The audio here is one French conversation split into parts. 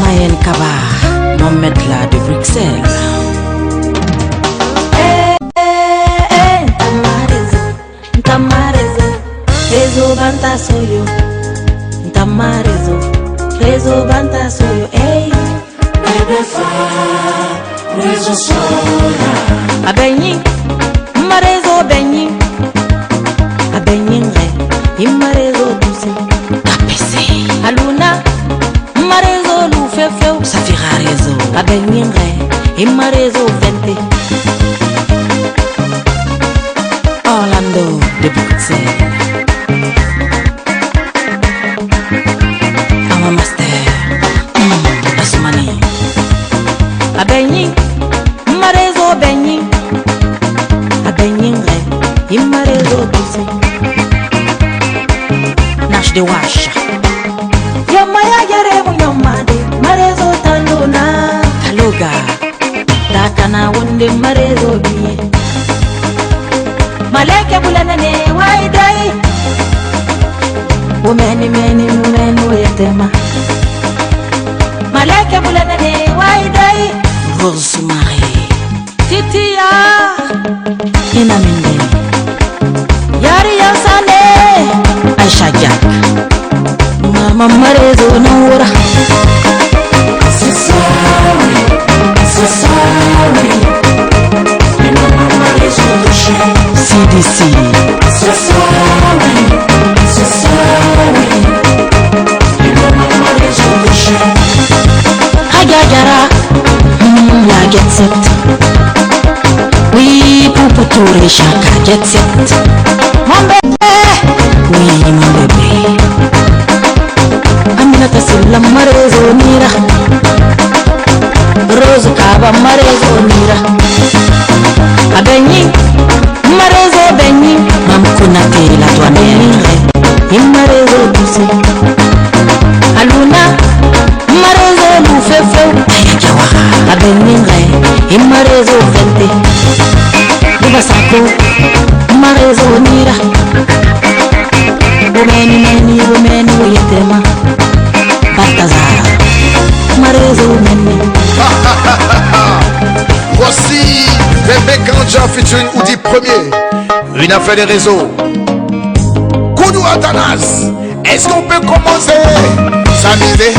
Mayen Kaba, Mohamed La de Bruxelles. Rezo banta soyo, ntamarezo. Rezo banta soyo, ey. Ebefa, rezo soya. Abenyi, marezo benyi. Abenyi re, imarezo duse. KPC. Aluna, marezo lufefeu. Safira Rezo. Abenyi re, imarezo vente. Orlando de Bruxelles. Ama Master. Asmani. Abenyi, marezo benyi. Abenyi re, imarezo duse. Nash de Wash. Yoma ya geremu yoma de, marezo tandona. Kaloga. Takana wonde marezo biye. Maleke bulanane waidai. Umeni uyetema. Maleke bulanane waidai. Rose Marie. Titia Ina Minde. yari yasane. Aisha Jack. Mama marezo nora. C'est sorry. Et maman rezo touché. CDC. C'est sorry. Et maman rezo touché. Agagara. La Get Set. Oui, pour tourner chaque Get Set. Mon bébé. Oui, mon bébé. Aminata silla marezo nira. Rose Kaba marezo nira. Abenyi, marezo benyi. Mam Konate la douanière. Imarezo duse. Aluna, marezo lufefeu. Aya Jawara. Abenyi re, imarezo vente. Libasako, marezo nira. Umeni uyetema. Balthazar. Marezo meni. Voici Bébé Kanja featuring Oudi Premier. Une affaire des réseaux. Koudou Atanas. Est-ce qu'on peut commencer? S'amuser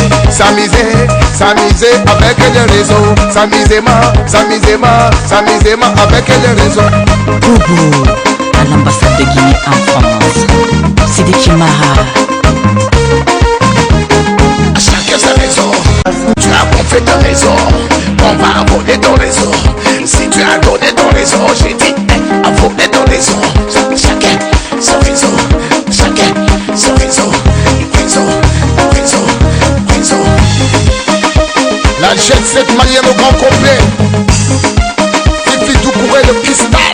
avec les réseaux. S'amuser avec les réseaux. Boubou. À l'ambassade de Guinée en France. Sidi Kimara. Chacun sa raison. Tu as gonflé ton réseau. On va abonner ton réseau. Si tu as donné ton réseau, j'ai dit abonner ton réseau. Chacun son réseau. La jet set malienne au grand complet. Fifi Doucouré le cristal.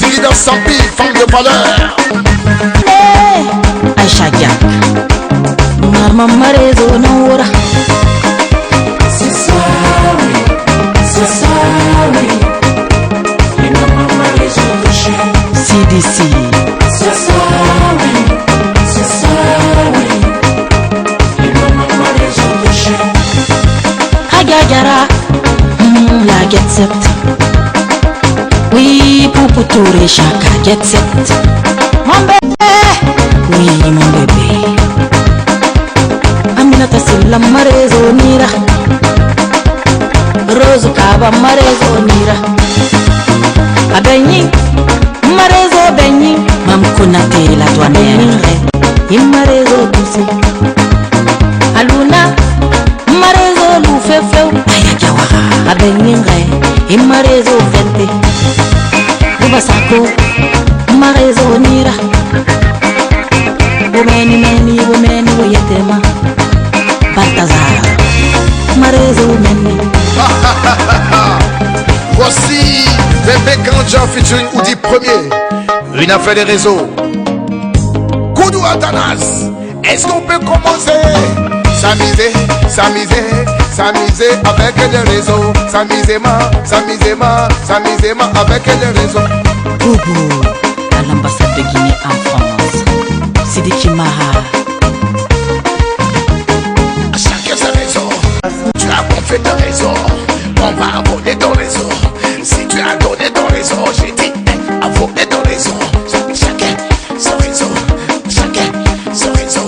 Leader Sampi, femme de valeur. Aisha Jack. Mama marezo nora. C'est sorry. Et maman rezo touché. CDC. C'est sorry. Et maman rezo touché. Agagara, La Get Set. Oui, pour tourner chaque Get Set. mon bébé. Oui, mon bébé. Aminata silla marezo nira. Rose Kaba marezo nira. Abenyi, marezo benyi. Mam Konate la douanière. Imarezo duse. Aluna, marezo lufefeu. Aya Jawara. Abenyi re, imarezo vente. Libasako, marezo nira. Umeni uyetema. Balthazar. Marezo meni. Voici Bébé Kanja featuring Oudi Premier. Une affaire des réseaux. Koudou Atanas. Est-ce qu'on peut commencer? S'amuser avec les réseaux. S'amuser avec les réseaux. Boubou. À l'ambassade de Guinée en France. Sidiki Mara. Chacun sa raison. Tu as gonflé ton réseau. On va voler ton réseau. Si tu as donné ton réseau, j'ai dit à voler ton réseau. Chacun son réseau. Chacun son réseau.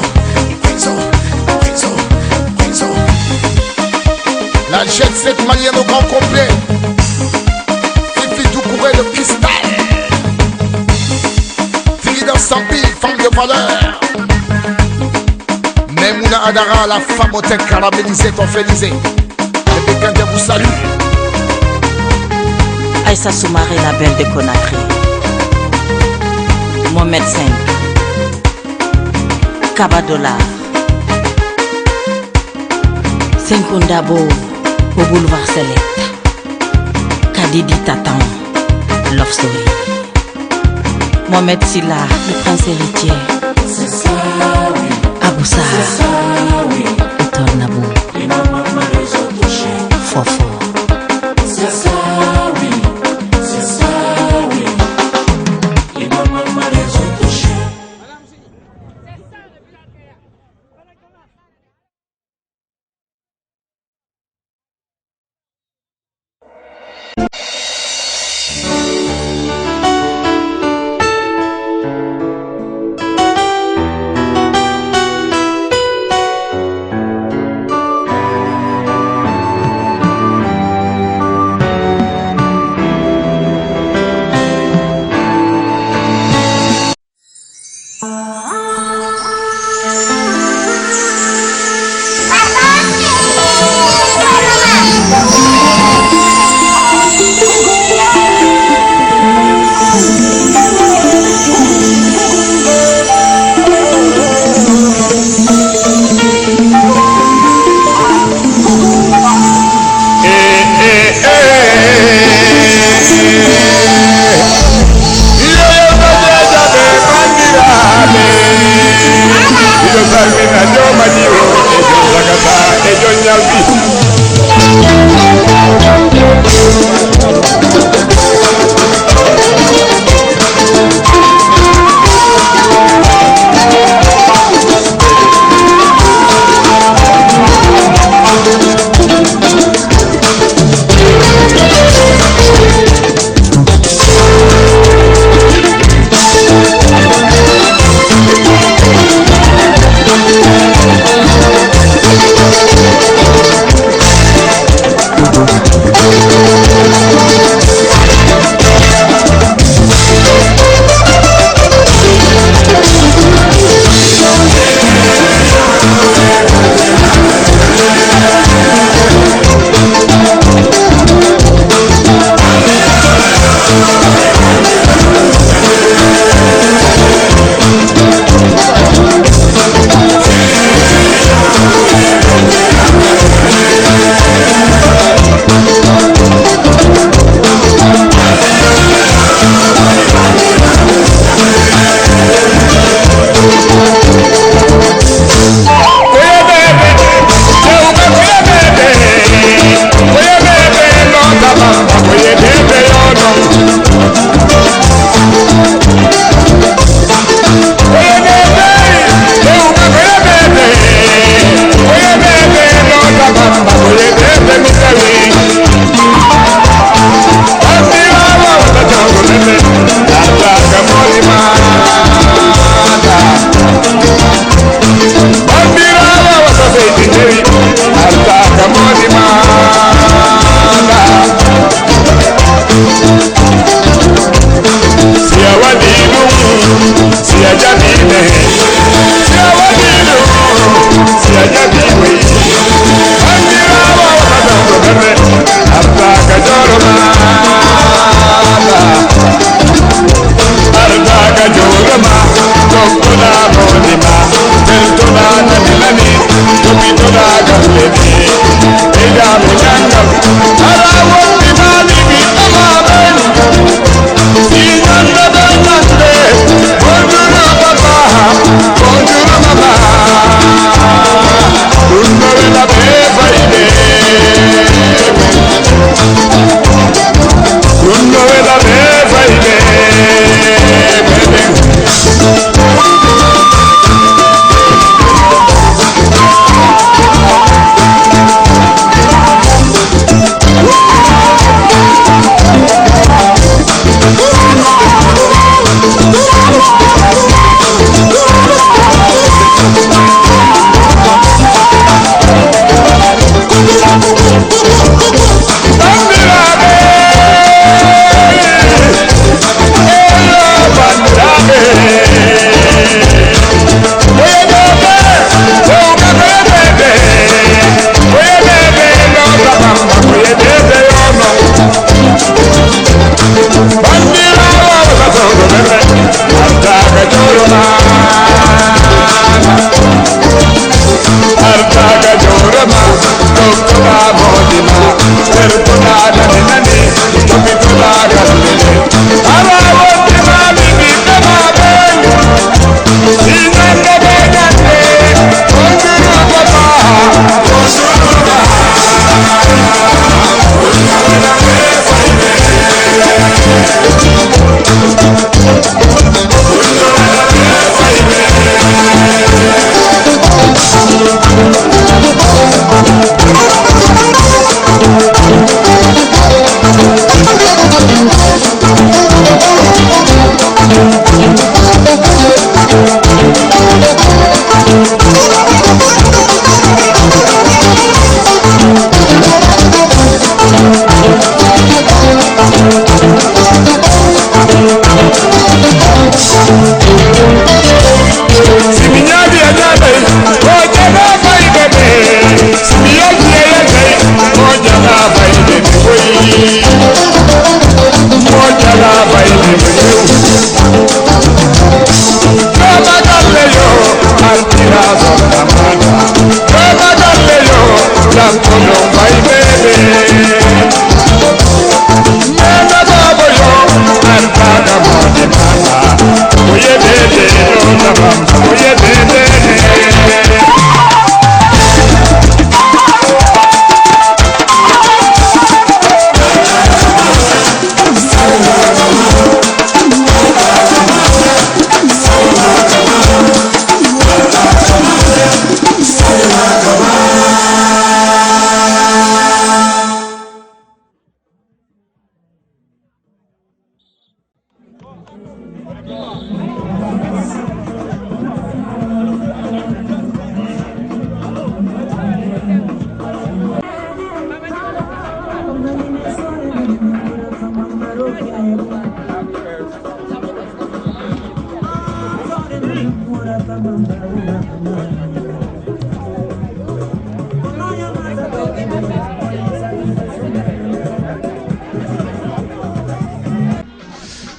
Réseau, réseau, réseau. La jet set malienne au grand complet. Fifi Doucouré de cristal. Fille d'un sampi, femme de valeur. Memouna Adara, la femme au tête caramélisée, tofelisée. Le Béguin vous salue. Aïssa Soumaré, la belle de Conakry. Mohamed V. Kabadola. Senkondabo au boulevard Select. Kadidi Tatan. Love Story. Mohamed Silla, le prince héritier. C'est ça, oui. Aboussa. C'est ça, oui. Auteur Nabou. Il n'a pas les autres touchés. Fofo. C'est ça, oui. C'est ça, oui. Il n'a pas les autres touchés.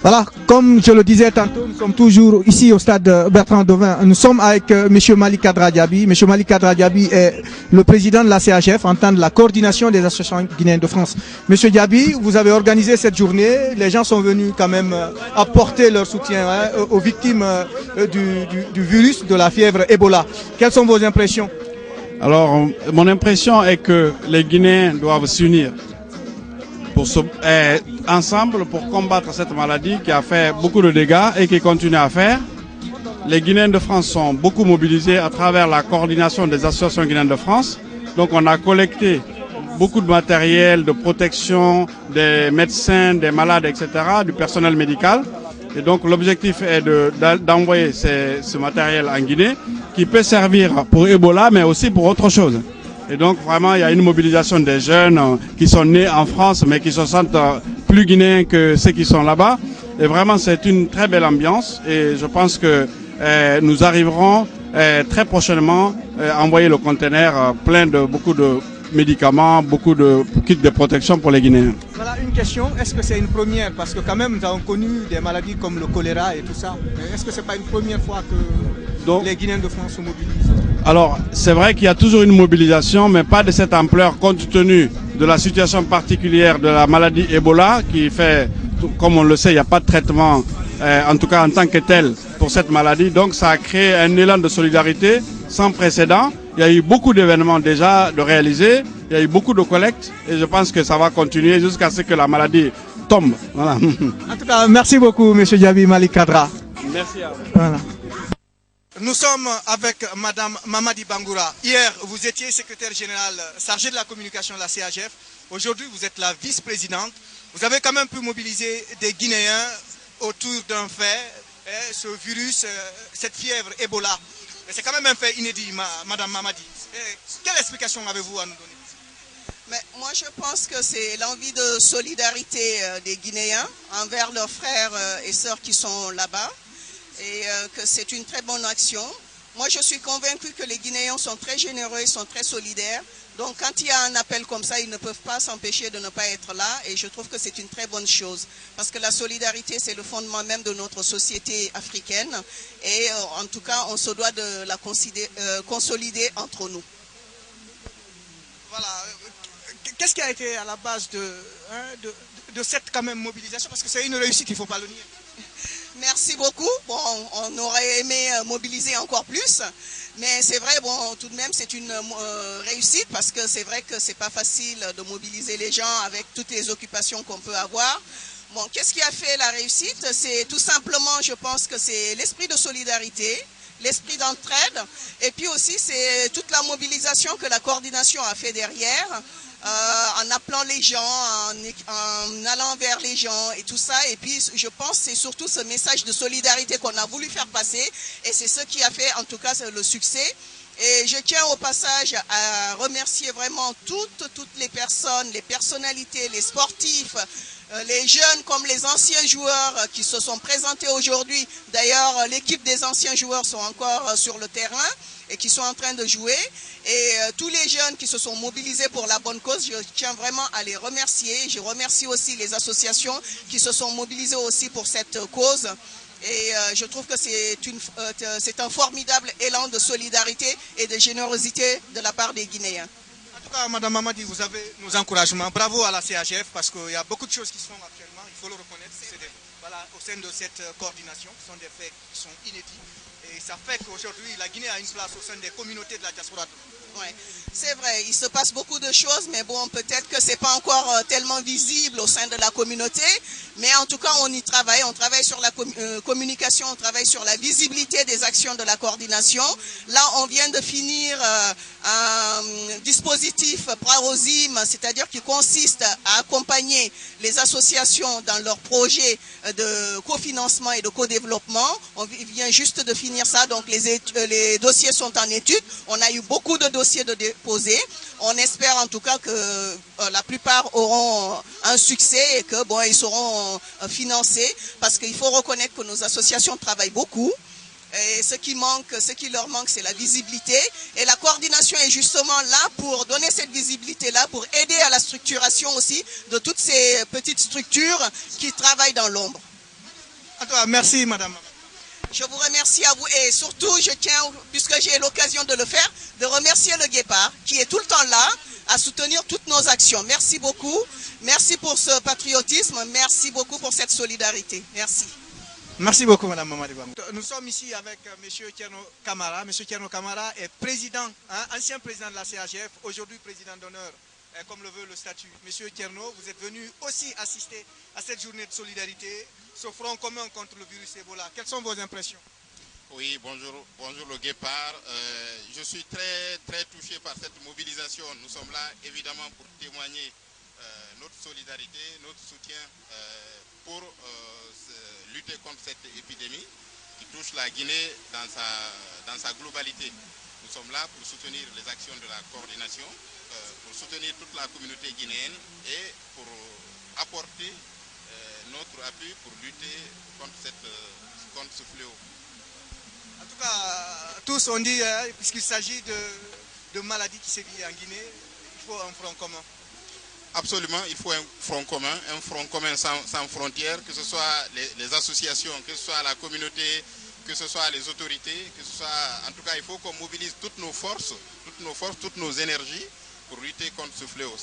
Voilà, comme je le disais tantôt, nous sommes toujours ici au stade Bertrand Devin. Nous sommes avec M. Malik Kadra Diaby. M. Malik Kadra Diaby est le président de la CHF en tant que la coordination des associations guinéennes de France. M. Diaby, vous avez organisé cette journée. Les gens sont venus quand même apporter leur soutien aux victimes du virus de la fièvre Ebola. Quelles sont vos impressions? Alors, mon impression est que les Guinéens doivent s'unir ensemble pour combattre cette maladie qui a fait beaucoup de dégâts et qui continue à faire. Les Guinéens de France sont beaucoup mobilisés à travers la coordination des associations guinéennes de France. Donc on a collecté beaucoup de matériel de protection des médecins, des malades, etc., du personnel médical. Et donc l'objectif est d'envoyer ce matériel en Guinée qui peut servir pour Ebola mais aussi pour autre chose. Et donc vraiment il y a une mobilisation des jeunes qui sont nés en France mais qui se sentent plus guinéens que ceux qui sont là-bas. Et vraiment c'est une très belle ambiance et je pense que nous arriverons très prochainement à envoyer le conteneur plein de beaucoup de médicaments, beaucoup de kits de protection pour les Guinéens. Voilà une question, est-ce que c'est une première? Parce que quand même nous avons connu des maladies comme le choléra et tout ça. Est-ce que c'est pas une première fois que les Guinéens de France se mobilisent? Alors, c'est vrai qu'il y a toujours une mobilisation, mais pas de cette ampleur compte tenu de la situation particulière de la maladie Ebola qui fait, comme on le sait, il n'y a pas de traitement, en tout cas en tant que tel, pour cette maladie. Donc ça a créé un élan de solidarité sans précédent. Il y a eu beaucoup d'événements déjà de réaliser, il y a eu beaucoup de collectes et je pense que ça va continuer jusqu'à ce que la maladie tombe. Voilà. En tout cas, merci beaucoup, M. Diaby Malik Kadra. Merci à vous. Voilà. Nous sommes avec Madame Mamadi Bangoura. Hier, vous étiez secrétaire général chargé de la communication de la CHF. Aujourd'hui, vous êtes la vice-présidente. Vous avez quand même pu mobiliser des Guinéens autour d'un fait, ce virus, cette fièvre Ebola. C'est quand même un fait inédit, Madame Mamadi. Quelle explication avez-vous à nous donner? Mais moi, je pense que c'est l'envie de solidarité des Guinéens envers leurs frères et sœurs qui sont là-bas. Et que c'est une très bonne action. Moi, je suis convaincue que les Guinéens sont très généreux, ils sont très solidaires. Donc, quand il y a un appel comme ça, ils ne peuvent pas s'empêcher de ne pas être là. Et je trouve que c'est une très bonne chose. Parce que la solidarité, c'est le fondement même de notre société africaine. Et en tout cas, on se doit de la consolider entre nous. Voilà. Qu'est-ce qui a été à la base de cette quand même mobilisation? Parce que c'est une réussite, il ne faut pas le nier. Merci beaucoup. Bon, on aurait aimé mobiliser encore plus, mais c'est vrai, bon, tout de même, c'est une réussite parce que c'est vrai que c'est pas facile de mobiliser les gens avec toutes les occupations qu'on peut avoir. Bon, qu'est-ce qui a fait la réussite? C'est tout simplement, je pense que c'est l'esprit de solidarité, l'esprit d'entraide, et puis aussi c'est toute la mobilisation que la coordination a fait derrière. En appelant les gens, en allant vers les gens et tout ça. Et puis, je pense que c'est surtout ce message de solidarité qu'on a voulu faire passer. Et c'est ce qui a fait, en tout cas, le succès. Et je tiens au passage à remercier vraiment toutes les personnes, les personnalités, les sportifs, les jeunes comme les anciens joueurs qui se sont présentés aujourd'hui. D'ailleurs, l'équipe des anciens joueurs sont encore sur le terrain et qui sont en train de jouer. Et tous les jeunes qui se sont mobilisés pour la bonne cause, je tiens vraiment à les remercier. Je remercie aussi les associations qui se sont mobilisées aussi pour cette cause. Et je trouve que c'est un formidable élan de solidarité et de générosité de la part des Guinéens. En tout cas, Madame Mamadi, vous avez nos encouragements. Bravo à la CHF parce qu'il y a beaucoup de choses qui se font actuellement. Il faut le reconnaître. Voilà, au sein de cette coordination, qui sont des faits qui sont inédits. Et ça fait qu'aujourd'hui, la Guinée a une place au sein des communautés de la diaspora. Oui, c'est vrai, il se passe beaucoup de choses, mais bon, peut-être que ce n'est pas encore tellement visible au sein de la communauté. Mais en tout cas, on y travaille. On travaille sur la communication, on travaille sur la visibilité des actions de la coordination. Là, on vient de finir un dispositif Praosim, c'est-à-dire qui consiste à accompagner les associations dans leurs projets de cofinancement et de co-développement. On vient juste de finir ça, donc les dossiers sont en étude. On a eu beaucoup de dossiers de déposer. On espère en tout cas que la plupart auront un succès et que bon, ils seront financés, parce qu'il faut reconnaître que nos associations travaillent beaucoup. Et ce qui leur manque, c'est la visibilité. Et la coordination est justement là pour donner cette visibilité-là, pour aider à la structuration aussi de toutes ces petites structures qui travaillent dans l'ombre. Merci, Madame. Je vous remercie à vous et surtout, je tiens, puisque j'ai l'occasion de le faire, de remercier le Guépard qui est tout le temps là à soutenir toutes nos actions. Merci beaucoup. Merci pour ce patriotisme. Merci beaucoup pour cette solidarité. Merci. Merci beaucoup, Madame Mamadi. Nous sommes ici avec M. Tierno Kamara. M. Tierno Kamara est président, ancien président de la CHF, aujourd'hui président d'honneur, comme le veut le statut. Monsieur Tierno, vous êtes venu aussi assister à cette journée de solidarité, ce front commun contre le virus Ebola. Quelles sont vos impressions? Oui, bonjour le Guépard. Je suis très touché par cette mobilisation. Nous sommes là évidemment pour témoigner notre solidarité, notre soutien pour lutter contre cette épidémie qui touche la Guinée dans sa globalité. Nous sommes là pour soutenir les actions de la coordination, pour soutenir toute la communauté guinéenne et pour apporter notre appui pour lutter contre ce fléau. En tout cas, tous on dit, puisqu'il s'agit de maladies qui sévissent en Guinée, il faut un front commun. Absolument, il faut un front commun sans frontières, que ce soit les associations, que ce soit la communauté, que ce soit les autorités, que ce soit... En tout cas, il faut qu'on mobilise toutes nos forces, toutes nos énergies pour lutter contre ce fléau,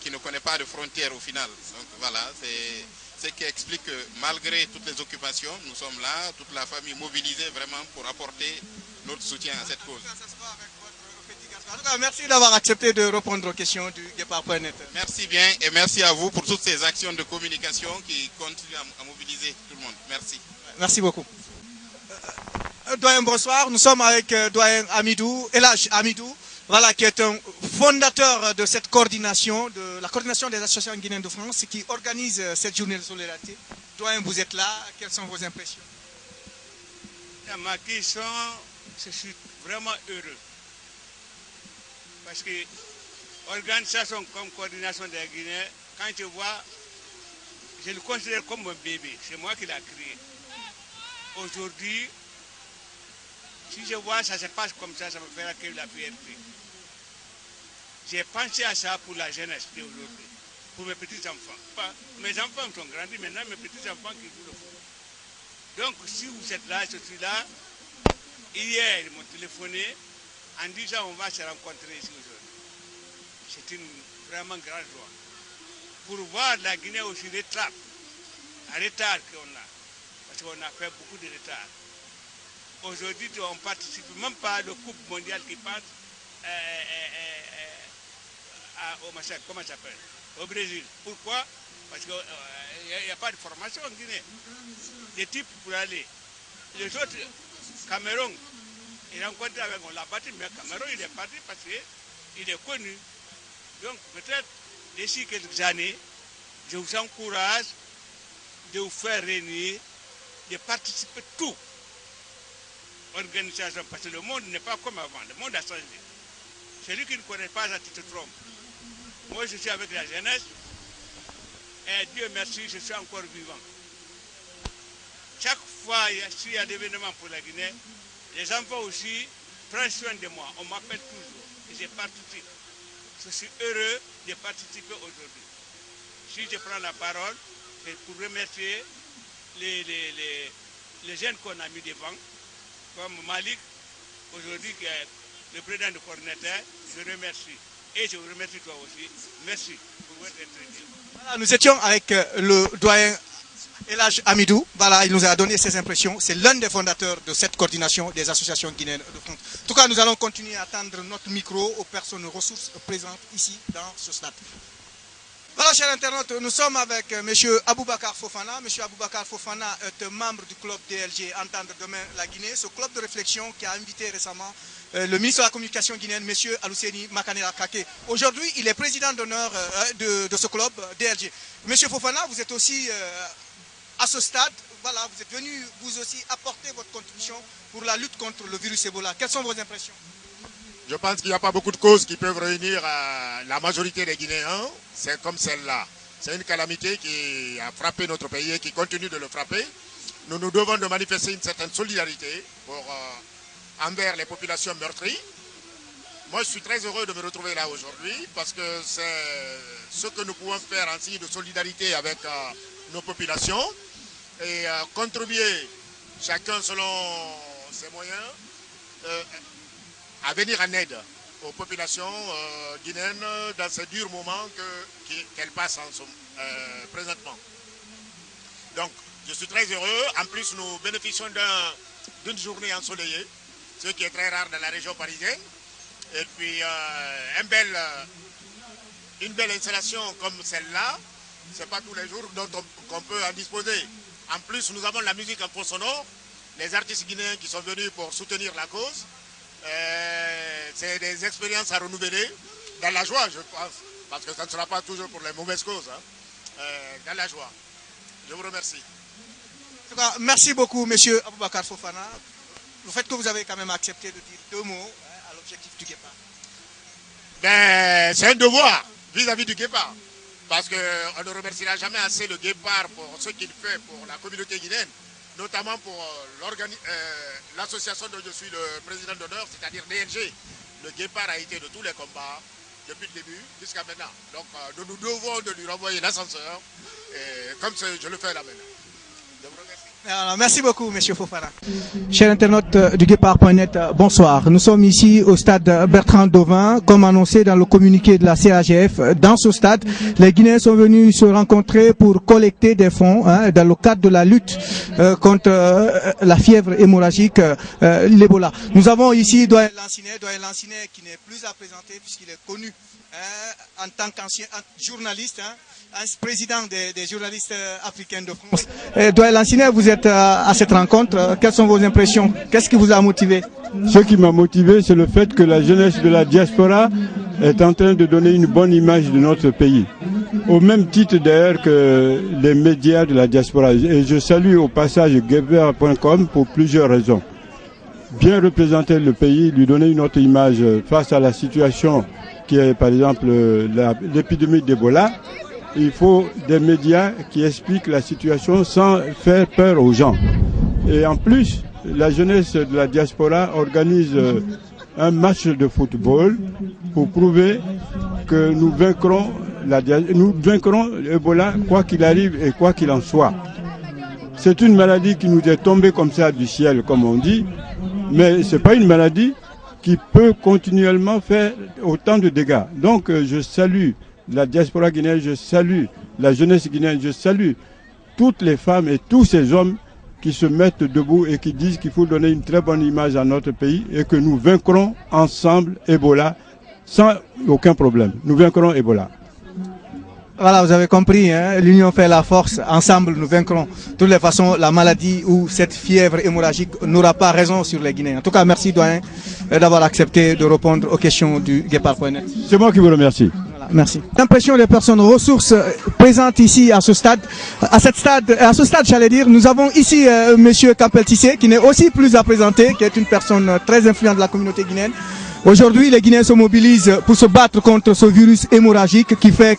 qui ne connaît pas de frontières au final. Donc voilà, c'est ce qui explique que malgré toutes les occupations, nous sommes là, toute la famille mobilisée vraiment pour apporter notre soutien à cette cause. En tout cas, merci d'avoir accepté de répondre aux questions du Guépard.net. Merci bien et merci à vous pour toutes ces actions de communication qui continuent à mobiliser tout le monde. Merci. Merci beaucoup. Doyen, bonsoir. Nous sommes avec Doyen Amidou, Elhaj Amidou, voilà, qui est un fondateur de cette coordination, de la coordination des associations guinéennes de France, qui organise cette journée de solidarité. Doyen, vous êtes là. Quelles sont vos impressions? Ma question, je suis vraiment heureux. Parce que l'organisation comme coordination des Guinéens, quand je vois, je le considère comme un bébé. C'est moi qui l'ai créé. Aujourd'hui, si je vois ça se passe comme ça me fera que la fierté. J'ai pensé à ça pour la jeunesse d'aujourd'hui, pour mes petits-enfants. Mes enfants sont grandis, maintenant mes petits-enfants qui jouent le foot. Donc si vous êtes là, je suis là. Hier, ils m'ont téléphoné en disant on va se rencontrer ici aujourd'hui. C'est une vraiment grande joie. Pour voir la Guinée aussi un retard qu'on a. Parce qu'on a fait beaucoup de retard. Aujourd'hui, on ne participe même pas à la Coupe mondiale qui passe comment ça s'appelle, au Brésil. Pourquoi? Parce qu'il n'y a pas de formation en Guinée. Des types pour aller. Les autres, Cameroun, il a rencontré avec, on l'a battu, mais Cameroun, il est parti parce qu'il est connu. Donc peut-être d'ici quelques années, je vous encourage de vous faire réunir, de participer à tout. Organisation, parce que le monde n'est pas comme avant, le monde a changé. Celui qui ne connaît pas ça, tu te trompes. Moi, je suis avec la jeunesse Et Dieu merci, je suis encore vivant. Chaque fois s'il y a des événements pour la Guinée, les enfants aussi prennent soin de moi. On m'appelle toujours. Et je participe. Je suis heureux de participer aujourd'hui. Si je prends la parole, c'est pour remercier les jeunes qu'on a mis devant, comme Malik, aujourd'hui qui est le président du coordinateur. Je remercie. Et je vous remercie toi aussi. Merci pour votre entretien. Voilà, nous étions avec le doyen Elhadj Hamidou. Voilà, il nous a donné ses impressions. C'est l'un des fondateurs de cette coordination des associations guinéennes de France. En tout cas, nous allons continuer à tendre notre micro aux personnes ressources présentes ici dans ce stade. Voilà, chers internautes, nous sommes avec M. Aboubacar Fofana. M. Aboubacar Fofana est membre du club DLG Entendre Demain la Guinée, ce club de réflexion qui a invité récemment le ministre de la Communication guinéenne, M. Alousséni Makanera Kake. Aujourd'hui, il est président d'honneur de ce club DLG. M. Fofana, vous êtes aussi à ce stade. Voilà, vous êtes venu vous aussi apporter votre contribution pour la lutte contre le virus Ebola. Quelles sont vos impressions? Je pense qu'il n'y a pas beaucoup de causes qui peuvent réunir la majorité des Guinéens. C'est comme celle-là. C'est une calamité qui a frappé notre pays et qui continue de le frapper. Nous nous devons de manifester une certaine solidarité envers les populations meurtries. Moi, je suis très heureux de me retrouver là aujourd'hui parce que c'est ce que nous pouvons faire en signe de solidarité avec nos populations et contribuer chacun selon ses moyens à venir en aide aux populations guinéennes dans ces durs moments qu'elles passent présentement. Donc, je suis très heureux. En plus, nous bénéficions d'une journée ensoleillée, ce qui est très rare dans la région parisienne. Et puis, une belle installation comme celle-là, ce n'est pas tous les jours qu'on peut en disposer. En plus, nous avons la musique en fond sonore, les artistes guinéens qui sont venus pour soutenir la cause. C'est des expériences à renouveler dans la joie, je pense, parce que ça ne sera pas toujours pour les mauvaises causes, dans la joie. Je vous remercie. En tout cas, merci beaucoup, monsieur Aboubacar Fofana. Le fait que vous avez quand même accepté de dire 2 mots à l'objectif du Guépard. Ben, c'est un devoir vis-à-vis du Guépard, parce qu'on ne remerciera jamais assez le Guépard pour ce qu'il fait pour la communauté guinéenne, notamment pour l'association dont je suis le président d'honneur, c'est-à-dire DLG. Le Guépard a été de tous les combats, depuis le début jusqu'à maintenant. Donc nous nous devons de lui renvoyer l'ascenseur, comme je le fais là maintenant. Je vous remercie. Alors, merci beaucoup, M. Fofana. Chers internautes du Guépard.net, bonsoir. Nous sommes ici au stade Bertrand Dovin, comme annoncé dans le communiqué de la CAGF. Dans ce stade, les Guinéens sont venus se rencontrer pour collecter des fonds dans le cadre de la lutte contre la fièvre hémorragique, l'Ebola. Nous avons ici Doyen Lancinet qui n'est plus à présenter puisqu'il est connu en tant qu'ancien journaliste, président des journalistes africains de France. Doyen Lancinet, vous êtes à cette rencontre. Quelles sont vos impressions? Qu'est-ce qui vous a motivé? Ce qui m'a motivé, c'est le fait que la jeunesse de la diaspora est en train de donner une bonne image de notre pays. Au même titre d'ailleurs que les médias de la diaspora. Et je salue au passage Guépard.com pour plusieurs raisons. Bien représenter le pays, lui donner une autre image face à la situation qui est par exemple l'épidémie d'Ebola. Il faut des médias qui expliquent la situation sans faire peur aux gens. Et en plus, la jeunesse de la diaspora organise un match de football pour prouver que nous vaincrons l'Ebola quoi qu'il arrive et quoi qu'il en soit. C'est une maladie qui nous est tombée comme ça du ciel, comme on dit, mais ce n'est pas une maladie qui peut continuellement faire autant de dégâts. Donc je salue la diaspora guinéenne, je salue la jeunesse guinéenne, je salue toutes les femmes et tous ces hommes qui se mettent debout et qui disent qu'il faut donner une très bonne image à notre pays et que nous vaincrons ensemble Ebola sans aucun problème. Nous vaincrons Ebola. Voilà, vous avez compris, l'union fait la force, ensemble nous vaincrons. De toutes les façons, la maladie ou cette fièvre hémorragique n'aura pas raison sur les Guinéens. En tout cas, merci Doyen d'avoir accepté de répondre aux questions du Guépard.net. C'est moi qui vous remercie. Voilà, merci. L'impression des personnes ressources présentes ici à ce stade, j'allais dire, nous avons ici Monsieur Kapel Tissé, qui n'est aussi plus à présenter, qui est une personne très influente de la communauté guinéenne. Aujourd'hui, les Guinéens se mobilisent pour se battre contre ce virus hémorragique qui fait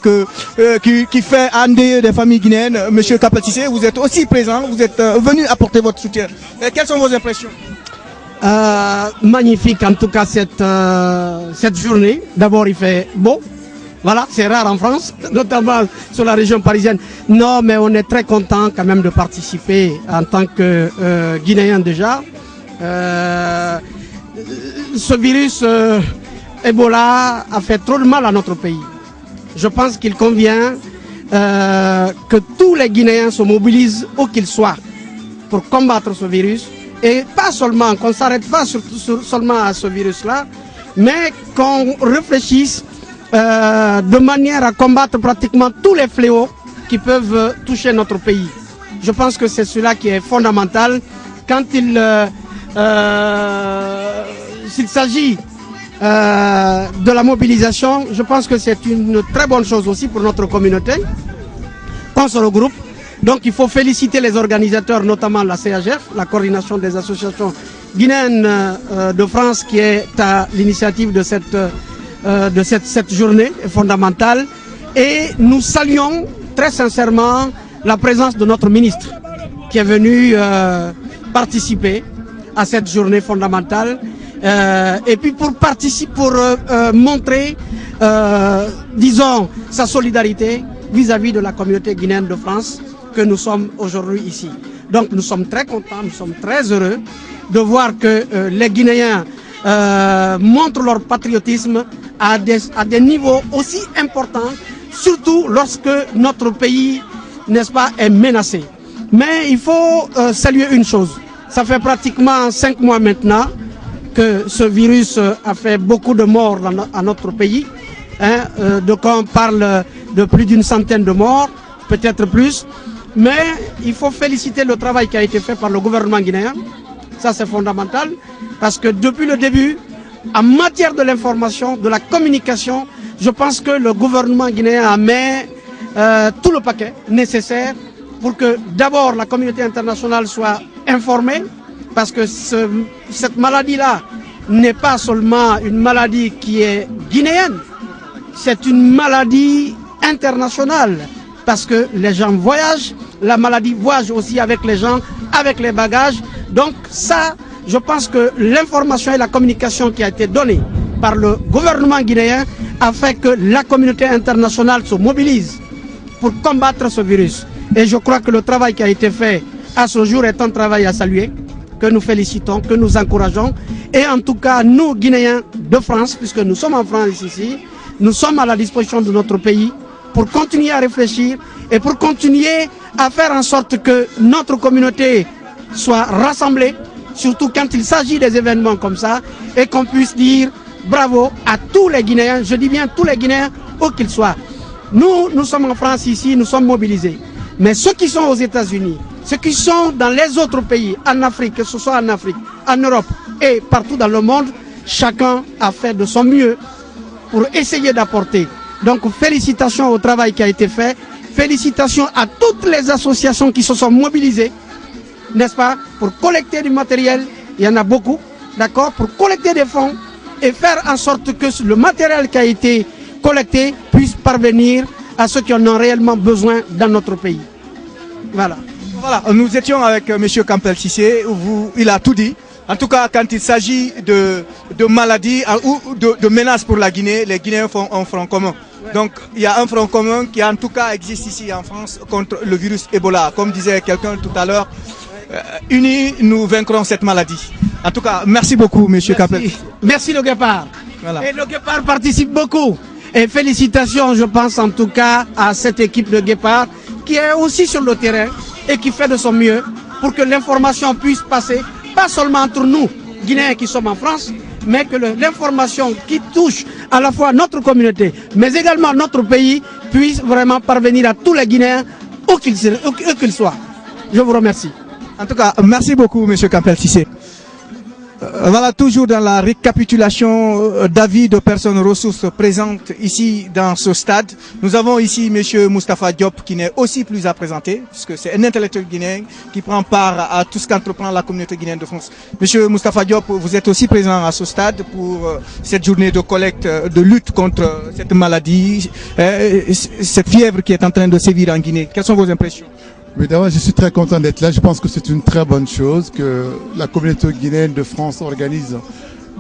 endeuiller des familles guinéennes. Monsieur Kapel Cissé, vous êtes aussi présent, vous êtes venu apporter votre soutien. Et quelles sont vos impressions? Magnifique en tout cas cette journée. D'abord il fait beau. Voilà, c'est rare en France, notamment sur la région parisienne. Non, mais on est très content quand même de participer en tant que Guinéen déjà. Ce virus Ebola a fait trop de mal à notre pays. Je pense qu'il convient que tous les Guinéens se mobilisent où qu'ils soient pour combattre ce virus. Et pas seulement, qu'on ne s'arrête pas seulement à ce virus-là, mais qu'on réfléchisse de manière à combattre pratiquement tous les fléaux qui peuvent toucher notre pays. Je pense que c'est cela qui est fondamental quand s'il s'agit de la mobilisation. Je pense que c'est une très bonne chose aussi pour notre communauté. On se regroupe. Donc il faut féliciter les organisateurs, notamment la CAGF, la coordination des associations guinéennes de France, qui est à l'initiative de cette journée fondamentale. Et nous saluons très sincèrement la présence de notre ministre qui est venu participer à cette journée fondamentale. Et puis pour montrer, disons, sa solidarité vis-à-vis de la communauté guinéenne de France que nous sommes aujourd'hui ici. Donc nous sommes très contents, nous sommes très heureux de voir que les Guinéens montrent leur patriotisme à des niveaux aussi importants, surtout lorsque notre pays, n'est-ce pas, est menacé. Mais il faut saluer une chose. Ça fait pratiquement 5 mois maintenant que ce virus a fait beaucoup de morts à notre pays. Donc on parle de plus d'une centaine de morts, peut-être plus. Mais il faut féliciter le travail qui a été fait par le gouvernement guinéen. Ça c'est fondamental, parce que depuis le début, en matière de l'information, de la communication, je pense que le gouvernement guinéen a mis tout le paquet nécessaire pour que d'abord la communauté internationale soit informée, parce que cette maladie-là n'est pas seulement une maladie qui est guinéenne, c'est une maladie internationale, parce que les gens voyagent, la maladie voyage aussi avec les gens, avec les bagages. Donc ça, je pense que l'information et la communication qui a été donnée par le gouvernement guinéen a fait que la communauté internationale se mobilise pour combattre ce virus. Et je crois que le travail qui a été fait à ce jour est un travail à saluer, que nous félicitons, que nous encourageons. Et en tout cas, nous, Guinéens de France, puisque nous sommes en France ici, nous sommes à la disposition de notre pays pour continuer à réfléchir et pour continuer à faire en sorte que notre communauté soit rassemblée, surtout quand il s'agit des événements comme ça, et qu'on puisse dire bravo à tous les Guinéens, je dis bien tous les Guinéens, où qu'ils soient. Nous sommes en France ici, nous sommes mobilisés. Mais ceux qui sont aux États-Unis, ceux qui sont dans les autres pays, en Afrique, que ce soit en Afrique, en Europe et partout dans le monde, chacun a fait de son mieux pour essayer d'apporter. Donc félicitations au travail qui a été fait, félicitations à toutes les associations qui se sont mobilisées, n'est-ce pas, pour collecter du matériel, il y en a beaucoup, d'accord, pour collecter des fonds et faire en sorte que le matériel qui a été collecté puisse parvenir à ceux qui en ont réellement besoin dans notre pays. Voilà. Voilà, nous étions avec M. Kapel Cissé, il a tout dit. En tout cas, quand il s'agit de maladies ou de menaces pour la Guinée, les Guinéens font un front commun. Donc il y a un front commun qui en tout cas existe ici en France contre le virus Ebola. Comme disait quelqu'un tout à l'heure, unis nous vaincrons cette maladie. En tout cas, merci beaucoup M. Kapel. Merci le Guépard. Voilà. Et le Guépard participe beaucoup. Et félicitations, je pense en tout cas à cette équipe de Guépard qui est aussi sur le terrain et qui fait de son mieux pour que l'information puisse passer, pas seulement entre nous, Guinéens qui sommes en France, mais que l'information qui touche à la fois notre communauté, mais également notre pays, puisse vraiment parvenir à tous les Guinéens, où qu'ils soient. Je vous remercie. En tout cas, merci beaucoup M. Kapel Cissé. Voilà, toujours dans la récapitulation d'avis de personnes ressources présentes ici dans ce stade. Nous avons ici M. Moustapha Diop qui n'est aussi plus à présenter, puisque c'est un intellectuel guinéen qui prend part à tout ce qu'entreprend la communauté guinéenne de France. M. Moustapha Diop, vous êtes aussi présent à ce stade pour cette journée de collecte, de lutte contre cette maladie, cette fièvre qui est en train de sévir en Guinée. Quelles sont vos impressions? Mais d'abord, je suis très content d'être là. Je pense que c'est une très bonne chose que la communauté guinéenne de France organise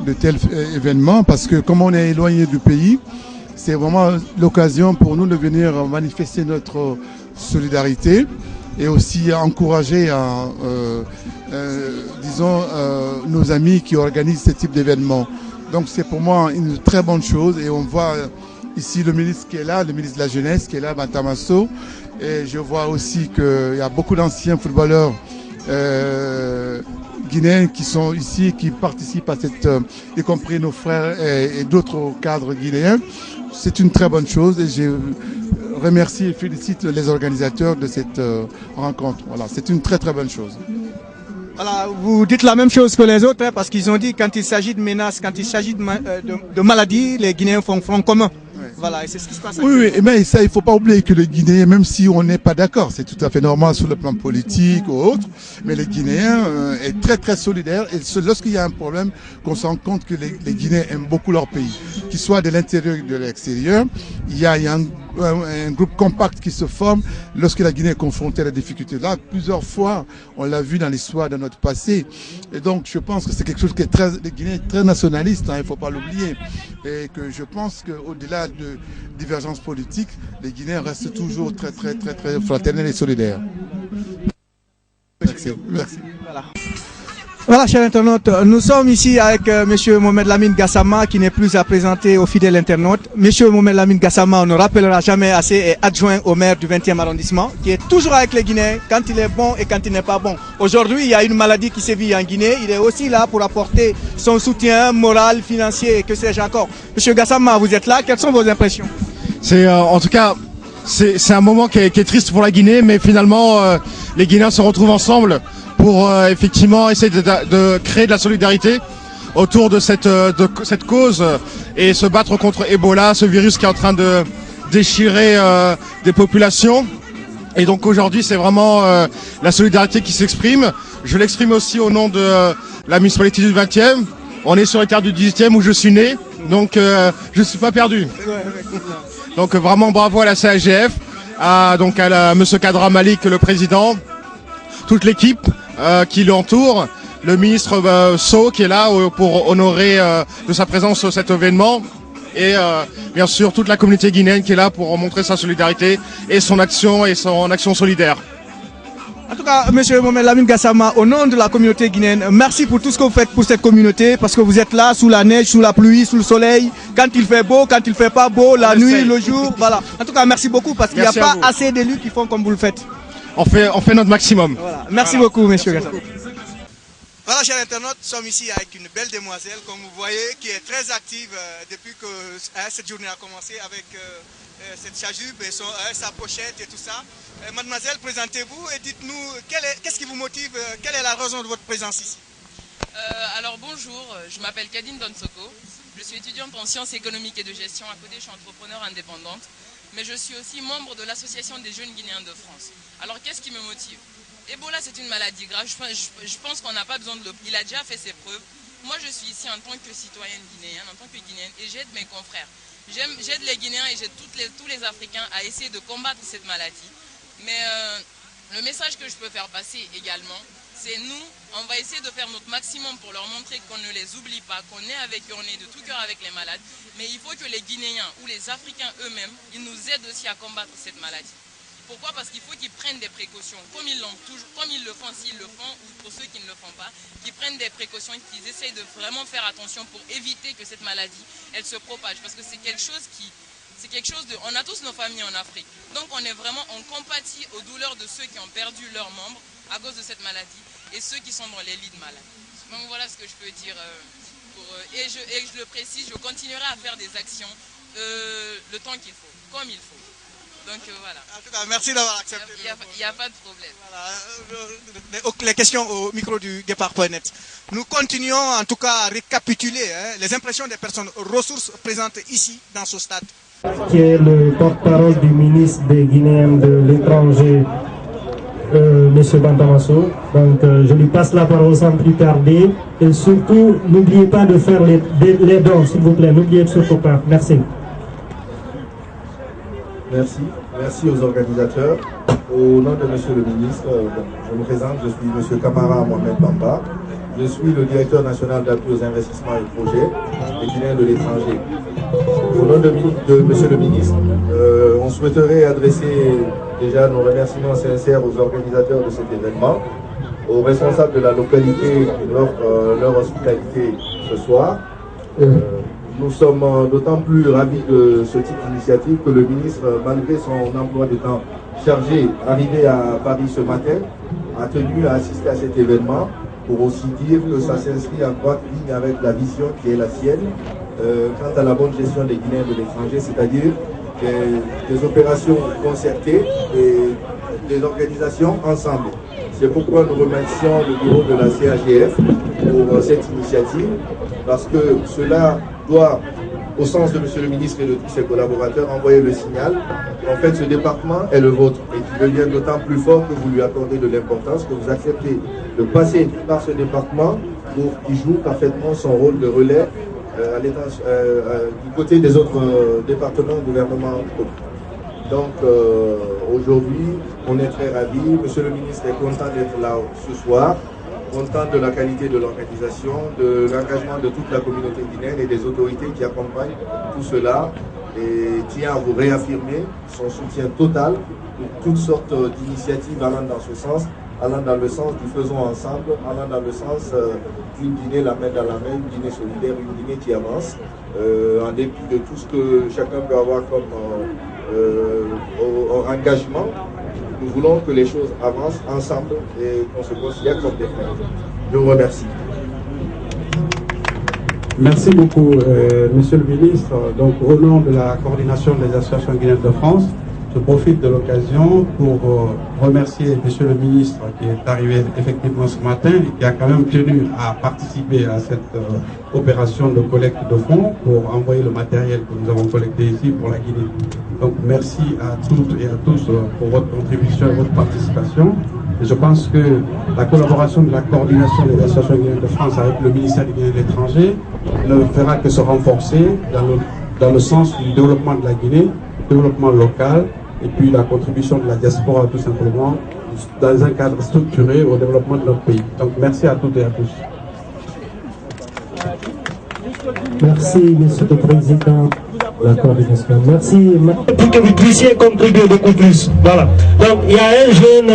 de tels événements parce que comme on est éloigné du pays, c'est vraiment l'occasion pour nous de venir manifester notre solidarité et aussi encourager nos amis qui organisent ce type d'événements. Donc c'est pour moi une très bonne chose et on voit ici le ministre qui est là, le ministre de la Jeunesse qui est là, Matamasso. Et je vois aussi qu'il y a beaucoup d'anciens footballeurs guinéens qui sont ici, qui participent à cette, y compris nos frères et d'autres cadres guinéens. C'est une très bonne chose et je remercie et félicite les organisateurs de cette rencontre. Voilà, c'est une très très bonne chose. Voilà, vous dites la même chose que les autres, hein, parce qu'ils ont dit quand il s'agit de menaces, quand il s'agit de maladies, les Guinéens font front commun. Voilà, et c'est ce qui se passe. Oui, mais ça, il faut pas oublier que les Guinéens, même si on n'est pas d'accord, c'est tout à fait normal sur le plan politique ou autre, mais les Guinéens est très très solidaires et lorsqu'il y a un problème, qu'on se rend compte que les Guinéens aiment beaucoup leur pays, qu'ils soient de l'intérieur ou de l'extérieur, il y a un groupe compact qui se forme lorsque la Guinée est confrontée à la difficulté. Là, plusieurs fois, on l'a vu dans l'histoire de notre passé. Et donc, je pense que c'est quelque chose qui est les Guinéens très nationaliste, hein, il ne faut pas l'oublier. Et que je pense qu'au-delà de divergences politiques, les Guinéens restent toujours très, très, très, très fraternels et solidaires. Merci. Merci. Voilà, chers internautes, nous sommes ici avec M. Mohamed Lamine Gassama qui n'est plus à présenter aux fidèles internautes. M. Mohamed Lamine Gassama, on ne rappellera jamais assez, est adjoint au maire du 20e arrondissement, qui est toujours avec les Guinéens quand il est bon et quand il n'est pas bon. Aujourd'hui, il y a une maladie qui sévit en Guinée. Il est aussi là pour apporter son soutien moral, financier et que sais-je encore. M. Gassama, vous êtes là, quelles sont vos impressions? En tout cas, c'est un moment qui est triste pour la Guinée, mais finalement, les Guinéens se retrouvent ensemble pour effectivement essayer de créer de la solidarité autour de cette cause et se battre contre Ebola, ce virus qui est en train de déchirer des populations. Et donc aujourd'hui, c'est vraiment la solidarité qui s'exprime. Je l'exprime aussi au nom de la municipalité du 20e. On est sur les terres du 18e où je suis né, donc je ne suis pas perdu. Donc vraiment bravo à la CAGF, à Monsieur Kadra Malik, le président, toute l'équipe qui l'entoure, le ministre Sow qui est là pour honorer de sa présence cet événement et bien sûr toute la communauté guinéenne qui est là pour montrer sa solidarité et son action solidaire. En tout cas, M. Mohamed Lamine Gassama, au nom de la communauté guinéenne, merci pour tout ce que vous faites pour cette communauté, parce que vous êtes là sous la neige, sous la pluie, sous le soleil, quand il fait beau, quand il fait pas beau, la nuit, le jour, voilà. En tout cas, merci beaucoup, parce qu'il n'y a pas assez d'élus qui font comme vous le faites. On fait notre maximum. Voilà. Merci beaucoup, M. Gassama. Voilà, chers internautes, nous sommes ici avec une belle demoiselle, comme vous voyez, qui est très active depuis que cette journée a commencé avec cette chajupe et sa pochette et tout ça. Mademoiselle, présentez-vous et dites-nous qu'est-ce qui vous motive, quelle est la raison de votre présence ici? Alors bonjour, je m'appelle Kadine Donsoko, je suis étudiante en sciences économiques et de gestion, à côté je suis entrepreneur indépendante, mais je suis aussi membre de l'association des jeunes guinéens de France. Alors qu'est-ce qui me motive? Ebola, c'est une maladie grave, je pense qu'on n'a pas besoin de le... Il a déjà fait ses preuves. Moi, je suis ici en tant que citoyenne guinéenne, en tant que guinéenne, et j'aide mes confrères. J'aide les Guinéens et j'aide tous les Africains à essayer de combattre cette maladie. Mais le message que je peux faire passer également, c'est nous, on va essayer de faire notre maximum pour leur montrer qu'on ne les oublie pas, qu'on est avec eux, on est de tout cœur avec les malades. Mais il faut que les Guinéens ou les Africains eux-mêmes, ils nous aident aussi à combattre cette maladie. Pourquoi? Parce qu'il faut qu'ils prennent des précautions, comme ils le font, s'ils le font, ou pour ceux qui ne le font pas, qu'ils prennent des précautions, qu'ils essayent de vraiment faire attention pour éviter que cette maladie, elle se propage. Parce que c'est quelque chose on a tous nos familles en Afrique. Donc on compatit aux douleurs de ceux qui ont perdu leurs membres à cause de cette maladie et ceux qui sont dans les lits de malades. Donc voilà ce que je peux dire. Et je le précise, je continuerai à faire des actions le temps qu'il faut, comme il faut. Donc voilà. En tout cas, merci d'avoir accepté. Il n'y a pas de problème. Les questions au micro du Guépard.net. Nous continuons en tout cas à récapituler les impressions des personnes ressources présentes ici dans ce stade. Qui est le porte-parole du ministre des Guinéens de l'étranger, M. Bantamasso. Donc je lui passe la parole sans plus tarder. Et surtout, n'oubliez pas de faire les dons, s'il vous plaît. N'oubliez surtout pas. Merci. Merci. Merci aux organisateurs. Au nom de Monsieur le ministre, je me présente, je suis M. Kamara Mohamed Bamba. Je suis le directeur national d'appui aux investissements et projets des Guinéens de l'étranger. Au nom de Monsieur le ministre, on souhaiterait adresser déjà nos remerciements sincères aux organisateurs de cet événement, aux responsables de la localité pour leur hospitalité ce soir. Nous sommes d'autant plus ravis de ce type d'initiative que le ministre, malgré son emploi de temps chargé, arrivé à Paris ce matin, a tenu à assister à cet événement pour aussi dire que ça s'inscrit en droite ligne avec la vision qui est la sienne quant à la bonne gestion des Guinéens de l'étranger, c'est-à-dire des opérations concertées et des organisations ensemble. C'est pourquoi nous remercions le bureau de la CAGF pour cette initiative, parce que cela doit, au sens de M. le ministre et de tous ses collaborateurs, envoyer le signal qu'en fait ce département est le vôtre et qui devient d'autant plus fort que vous lui accordez de l'importance, que vous acceptez de passer par ce département pour qu'il joue parfaitement son rôle de relais du côté des autres départements gouvernementaux. Donc aujourd'hui, on est très ravis. Monsieur le ministre est content d'être là ce soir, content de la qualité de l'organisation, de l'engagement de toute la communauté guinéenne et des autorités qui accompagnent tout cela, et tient à vous réaffirmer son soutien total pour toutes sortes d'initiatives allant dans ce sens, allant dans le sens du faisons ensemble, allant dans le sens d'une Guinée la main dans la main, une Guinée solidaire, une Guinée qui avance, en dépit de tout ce que chacun peut avoir comme engagement. Nous voulons que les choses avancent ensemble et qu'on se considère comme des frères. Je vous remercie. Merci beaucoup, Monsieur le ministre. Donc, au nom de la coordination des associations guinéennes de France, je profite de l'occasion pour remercier Monsieur le ministre qui est arrivé effectivement ce matin et qui a quand même tenu à participer à cette opération de collecte de fonds pour envoyer le matériel que nous avons collecté ici pour la Guinée. Donc merci à toutes et à tous pour votre contribution et votre participation. Et je pense que la collaboration de la coordination des associations guinéennes de France avec le ministère des Guinéens de l'étranger ne fera que se renforcer dans le sens du développement de la Guinée, développement local, et puis la contribution de la diaspora tout simplement dans un cadre structuré au développement de notre pays. Donc merci à toutes et à tous. Merci, Monsieur le Président de la coordination. Merci. Pour que vous puissiez contribuer beaucoup plus. Voilà. Donc, il y a un jeune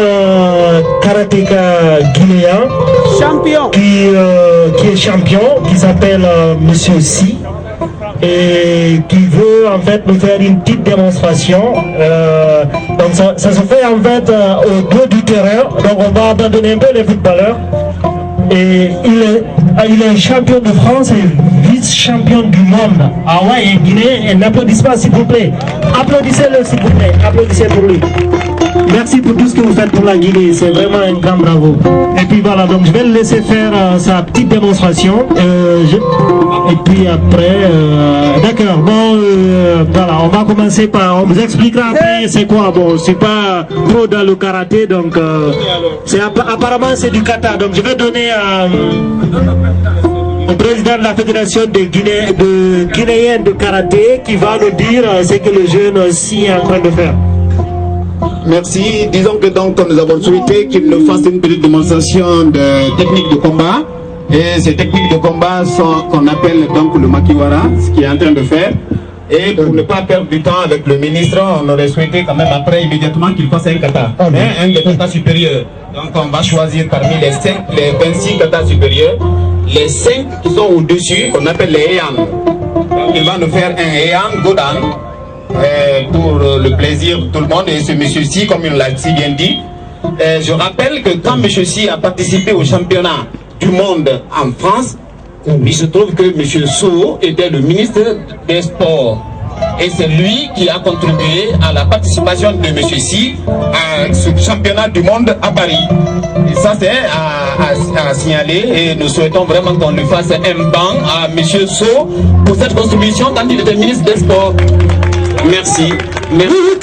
karatéka guinéen champion. Qui est champion, qui s'appelle Monsieur Si, et qui veut en fait nous faire une petite démonstration. Donc, ça se fait en fait au dos du terrain. Donc, on va abandonner un peu les footballeurs. Et il est champion de France et vice-champion du monde. Ah ouais, et Guinée, un applaudissement s'il vous plaît. Applaudissez-le s'il vous plaît, applaudissez pour lui. Merci pour tout ce que vous faites pour la Guinée, c'est vraiment un grand bravo. Et puis voilà, donc je vais le laisser faire sa petite démonstration. Et puis après, d'accord, bon, voilà, on va commencer par, on vous expliquera après c'est quoi. Bon, je suis pas pro dans le karaté, donc apparemment c'est du kata. Donc je vais donner au président de la fédération des Guinéens de karaté qui va nous dire ce que le jeune aussi est en train de faire. Merci. Disons que donc nous avons souhaité qu'il nous fasse une petite démonstration de techniques de combat. Et ces techniques de combat sont qu'on appelle donc le makiwara, ce qu'il est en train de faire. Et pour ne pas perdre du temps avec le ministre, on aurait souhaité quand même après immédiatement qu'il fasse un kata, un des katas supérieurs. Donc on va choisir parmi les 26 katas supérieurs, les 5 qui sont au-dessus, qu'on appelle les Heian. Donc il va nous faire un Heian Godan. Pour le plaisir de tout le monde, et ce monsieur-ci, comme il l'a si bien dit, je rappelle que quand monsieur-ci a participé au championnat du monde en France, il se trouve que monsieur Sow était le ministre des Sports. Et c'est lui qui a contribué à la participation de M. Si à ce championnat du monde à Paris. Et ça, c'est à signaler. Et nous souhaitons vraiment qu'on lui fasse un banc à M. So pour cette contribution quand il était ministre des Sports. Merci. Merci.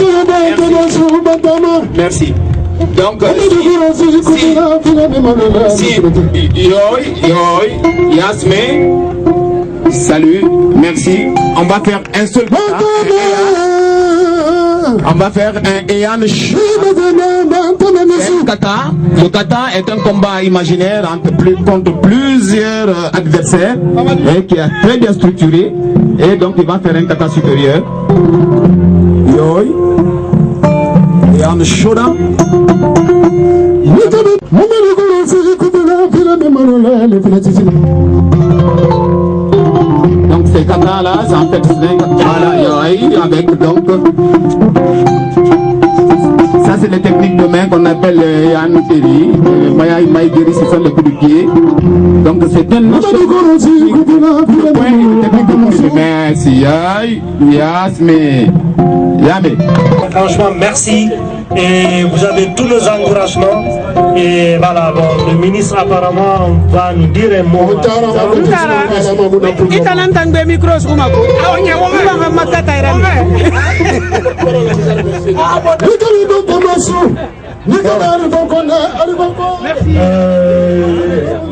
Merci. Donc, si Yasmé, salut, merci. On va faire un seul kata. On va faire un Eyan kata. Le kata est un combat imaginaire contre plusieurs adversaires et qui est très bien structuré. Et donc il va faire un kata supérieur. Yoy. Eyan Shoda. Donc ces kata là, c'est en fait avec donc ça c'est les techniques de main qu'on appelle Yann Terry, Maïgeri, ce sont les coups de pied. Donc c'est un technique de main. Merci, Yasmé. Franchement, merci. Et vous avez tous nos encouragements. Et voilà, bon, le ministre apparemment va nous dire un mot.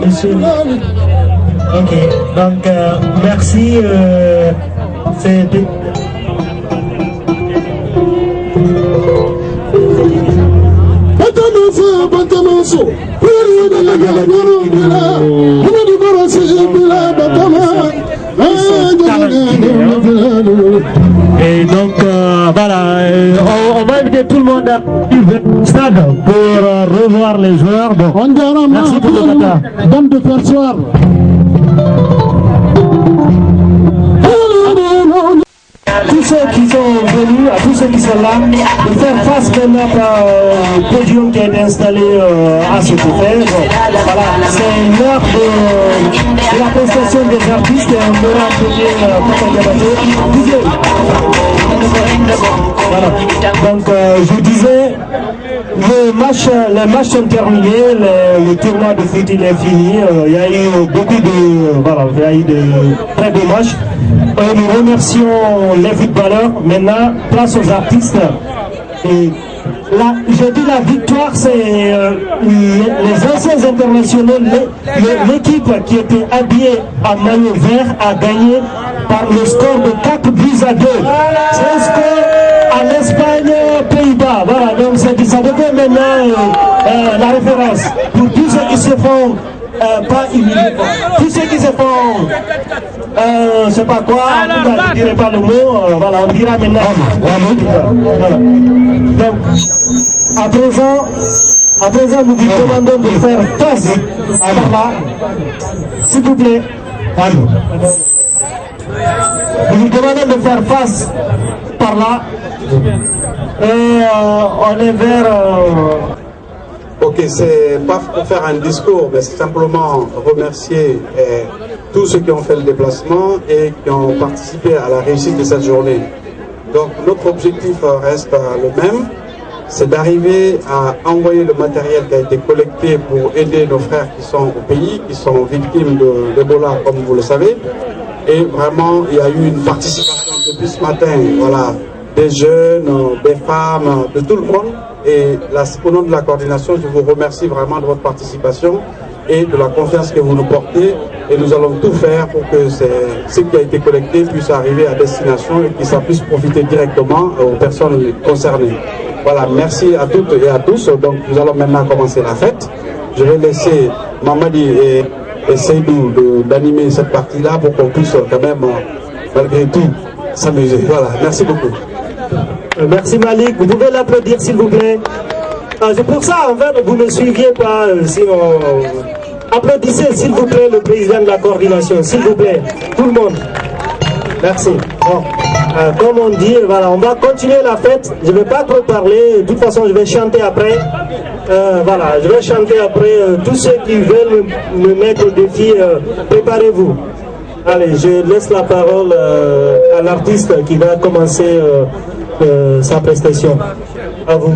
Monsieur. Ok, donc merci. C'est et donc voilà, on va inviter tout le monde à le stade pour revoir les joueurs. Bon, merci pour le kata. Donne de faire soir. Tous ceux qui sont venus, à tous ceux qui sont là, de faire face maintenant au podium qui a été installé à ce côté. Voilà, c'est l'heure de la prestation des artistes et on aura voilà. Donc je vous disais, les matchs sont terminés, le tournoi de foot il est fini. Il y a eu beaucoup de, voilà, il y a eu de très beaux matchs. Nous remercions les footballeurs. Maintenant, place aux artistes. Et là, je dis la victoire, c'est les anciens internationaux, l'équipe qui était habillée en maillot vert a gagné par le score de 4 buts à 2. C'est un score à l'Espagne, Pays-Bas. Voilà, donc ça devient maintenant la référence pour tous ceux qui se font pas humiliés, tous ceux qui se font je sais pas quoi, en tout cas, je ne dirai pas le mot, voilà, on dira maintenant. Voilà. Donc, à présent, nous vous demandons de faire face à là, s'il vous plaît. Nous vous demandons de faire face par là. Et on est vers... Ok, c'est pas pour faire un discours, mais c'est simplement remercier tous ceux qui ont fait le déplacement et qui ont participé à la réussite de cette journée. Donc notre objectif reste le même, c'est d'arriver à envoyer le matériel qui a été collecté pour aider nos frères qui sont au pays, qui sont victimes de l'Ebola, comme vous le savez. Et vraiment, il y a eu une participation depuis ce matin, voilà, des jeunes, des femmes, de tout le monde. Et au nom de la coordination, je vous remercie vraiment de votre participation et de la confiance que vous nous portez. Et nous allons tout faire pour que ce qui a été collecté puisse arriver à destination et que ça puisse profiter directement aux personnes concernées. Voilà, merci à toutes et à tous. Donc nous allons maintenant commencer la fête. Je vais laisser Mamadi et Seydou d'animer cette partie-là pour qu'on puisse quand même, malgré tout, s'amuser. Voilà, merci beaucoup. Merci Malik, vous pouvez l'applaudir s'il vous plaît. C'est pour ça en fait vous ne suiviez pas, sinon applaudissez s'il vous plaît le président de la coordination, s'il vous plaît, tout le monde. Merci. Bon, comme on dit, voilà, on va continuer la fête, je ne vais pas trop parler, de toute façon je vais chanter après. Voilà, je vais chanter après, tous ceux qui veulent me mettre au défi, préparez-vous. Allez, je laisse la parole à l'artiste qui va commencer sa prestation. À vous.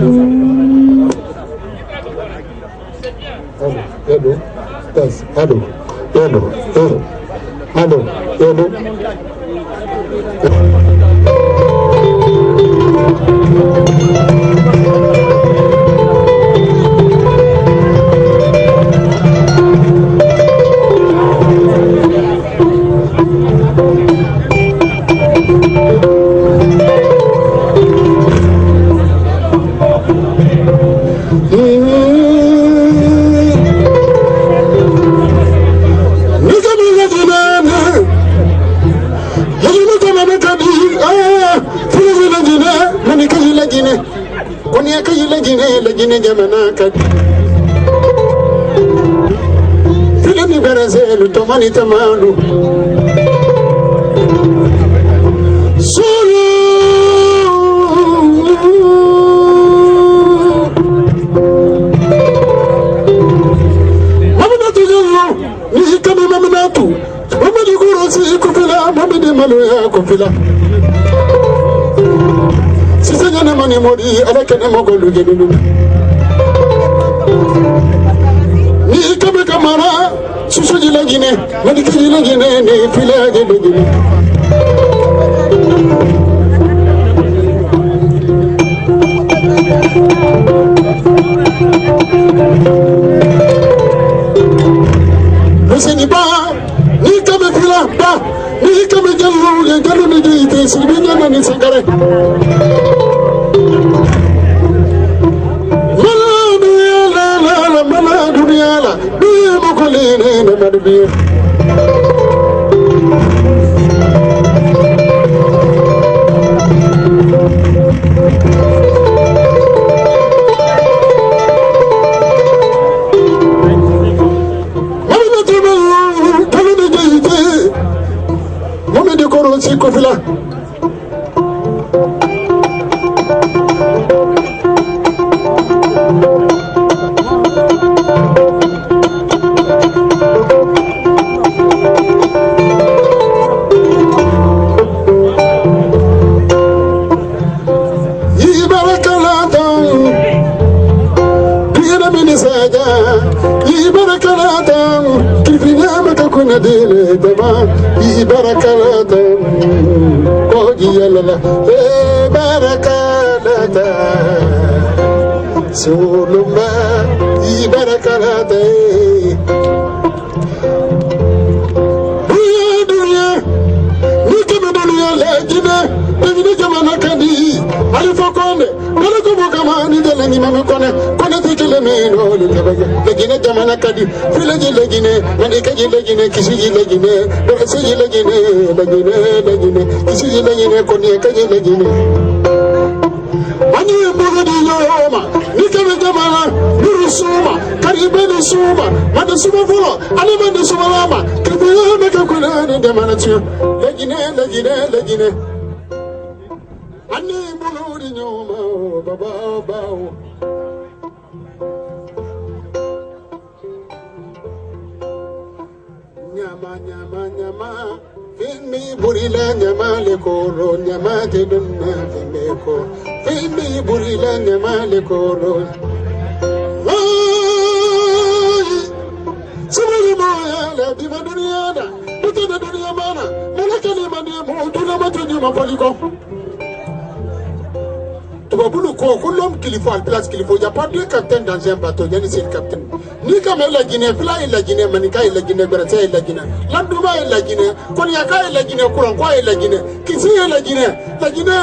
L'homme qu'il faut, à la place qu'il faut, il n'y a pas deux capitaines dans un bateau, il y a un seul capitaine. Ni comme la Guinée, Fla et la Guinée, Manika et la Guinée, Bertha et la Guinée, Landouma et la Guinée, Konyaka et la Guinée, Kourankoa et la Guinée, Kissi et la Guinée,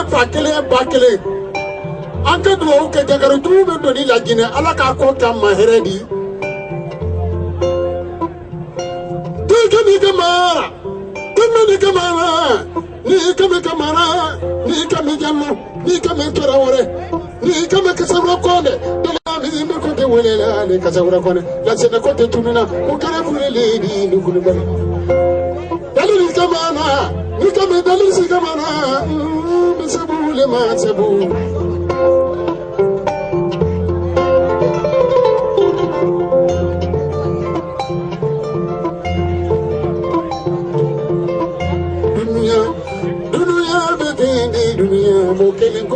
Fakele, Bakele. En cas de l'eau, que Jagarutu me donne la Guinée, à la Kakota Maheredi. Ni kame Kamara, ni kame Jammu, ni kame Traoré, ni kame Kasaura Kone, de la maison de côté Wella, les Kasaura Kone, la Sénacote Tumina, au Carrefour Lady, nous Koulibaly. Dalil Kamana, ni kame Dalil Kamana, c'est vous les mains, c'est vous.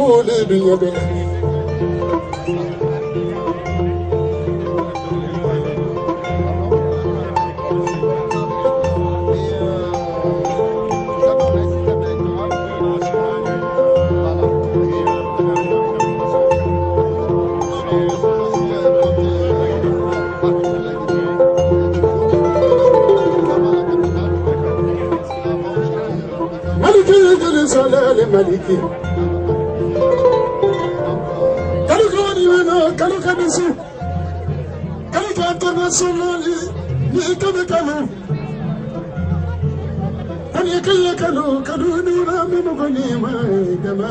wole dunya be maliki kalu kani wana kalu kanisu kalu internationali ni kabe kalu kani kaya kalu nuna mimo kani ma kama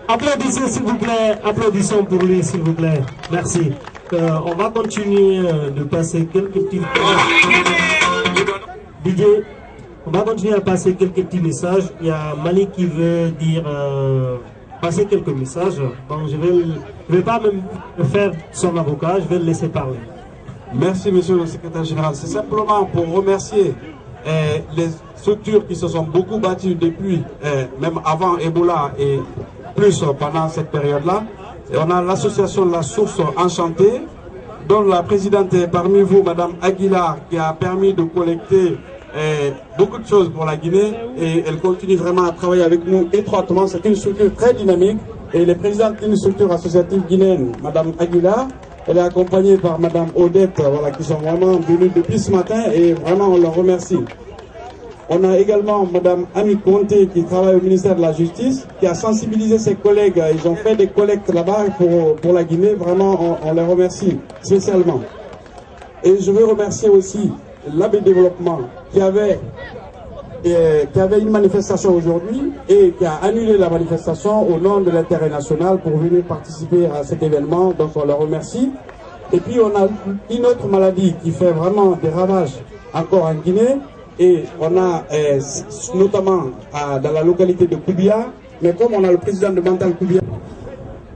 Applaudissez s'il vous plaît, applaudissons pour lui s'il vous plaît, merci. On va continuer de passer quelques petits Didier, on va continuer à passer quelques petits messages. Il y a Malik qui veut dire passer quelques messages. Bon, je vais pas me faire son avocat, je vais le laisser parler. Merci monsieur le secrétaire général. C'est simplement pour remercier les structures qui se sont beaucoup battues depuis, même avant Ebola et plus pendant cette période-là. On a l'association La Source Enchantée, dont la présidente est parmi vous, Madame Aguilar, qui a permis de collecter beaucoup de choses pour la Guinée et elle continue vraiment à travailler avec nous étroitement. C'est une structure très dynamique et elle est présidente d'une structure associative guinéenne, Madame Aguilar. Elle est accompagnée par Madame Odette, voilà, qui sont vraiment venus depuis ce matin et vraiment on leur remercie. On a également Madame Ami Conté qui travaille au ministère de la Justice, qui a sensibilisé ses collègues. Ils ont fait des collectes là-bas pour la Guinée. Vraiment, on les remercie spécialement. Et je veux remercier aussi l'AB Développement qui avait une manifestation aujourd'hui et qui a annulé la manifestation au nom de l'intérêt national pour venir participer à cet événement. Donc on les remercie. Et puis on a une autre maladie qui fait vraiment des ravages encore en Guinée. Et on a notamment dans la localité de Koubia, mais comme on a le président de Bantal Koubia.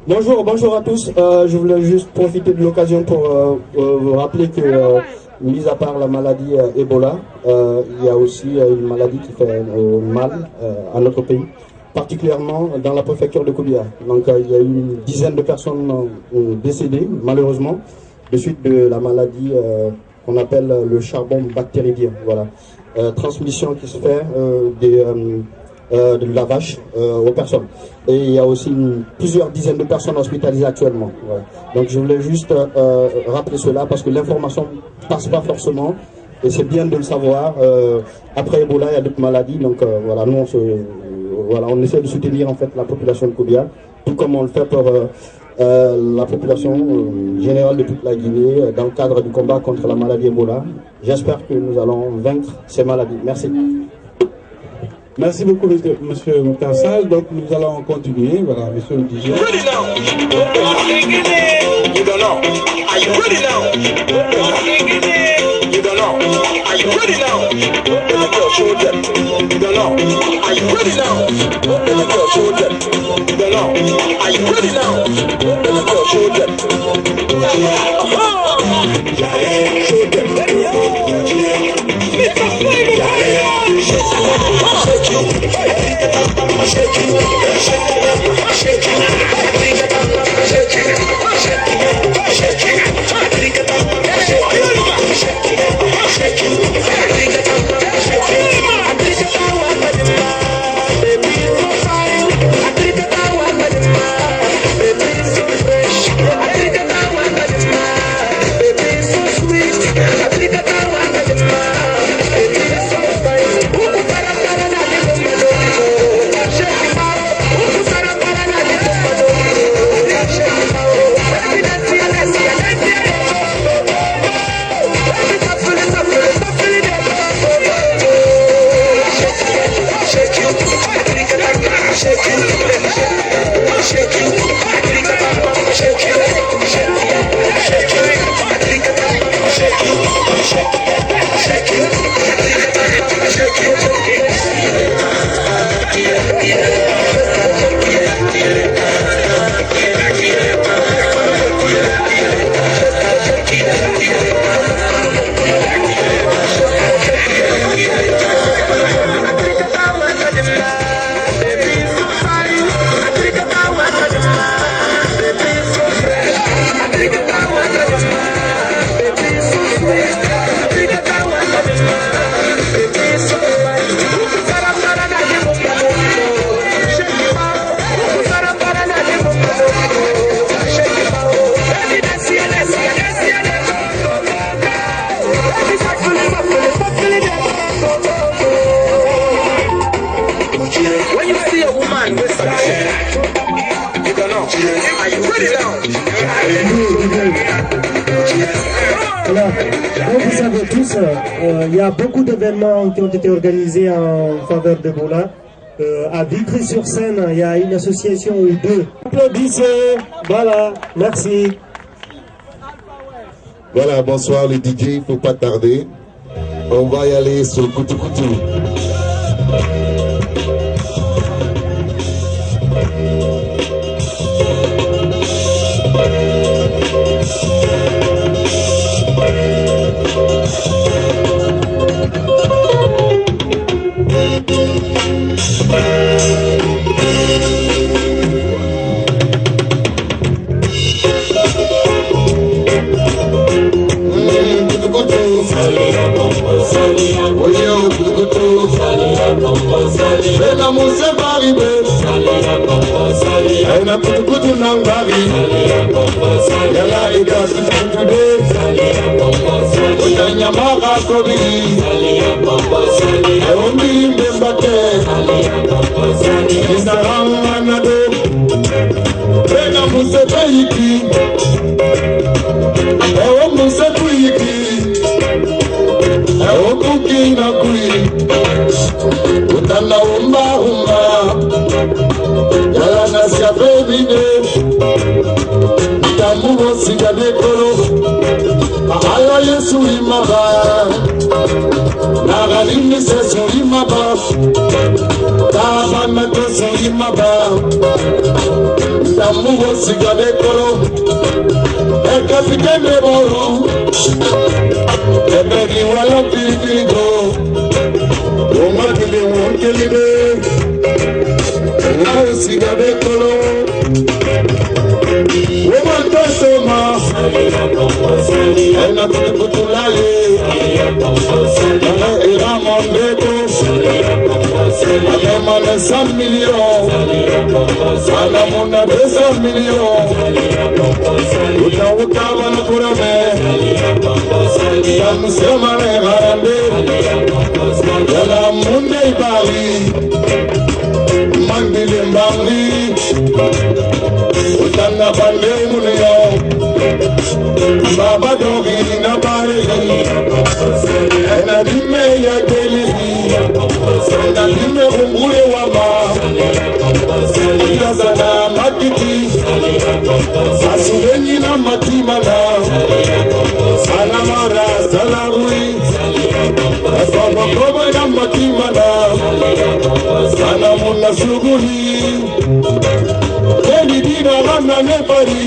Bonjour à tous. Je voulais juste profiter de l'occasion pour vous rappeler que, mis à part la maladie Ebola, il y a aussi une maladie qui fait mal à notre pays, particulièrement dans la préfecture de Koubia. Donc il y a eu une dizaine de personnes décédées, malheureusement, de suite de la maladie qu'on appelle le charbon bactérien. Voilà. Transmission qui se fait de la vache aux personnes. Et il y a aussi plusieurs dizaines de personnes hospitalisées actuellement. Voilà. Donc je voulais juste rappeler cela parce que l'information ne passe pas forcément et c'est bien de le savoir. Après Ebola, il y a d'autres maladies. Donc voilà, nous on essaie de soutenir en fait la population de Koudia, tout comme on le fait pour la population générale de toute la Guinée dans le cadre du combat contre la maladie Ebola. J'espère que nous allons vaincre ces maladies. Merci. Merci beaucoup, monsieur Moutassal. Donc, nous allons continuer. Voilà, monsieur le DJ. Alors, comme vous savez tous, il y a beaucoup d'événements qui ont été organisés en faveur d'Ebola. À Vitry-sur-Seine, il y a une association ou deux. Applaudissez, voilà, merci. Voilà, bonsoir les DJ, il ne faut pas tarder. On va y aller sur le Koutou-Koutou. Alemane 100 millions, Alamuna 200 millions, Utawukama Nukurame, Samusemane Harande, Yala Munde Bali, Mandili Mbali, Utana Bande Munio, Baba Dogi Nabari, Enadime Yageli, Enadime Unguye Wama, Yazana Makiti, Asureni na Matimana, Salamara, Salarui, Afabakoba na Matimana, Salamuna Suguri, Keni Dina Lana Nebari,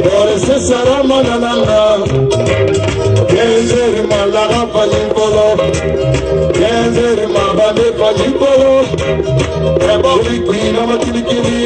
Borese Saramana Nana, Kenzeri Malaga Pajipolo, Kenzeri Mabane Pajipolo, Eba Wikina Matilikiri.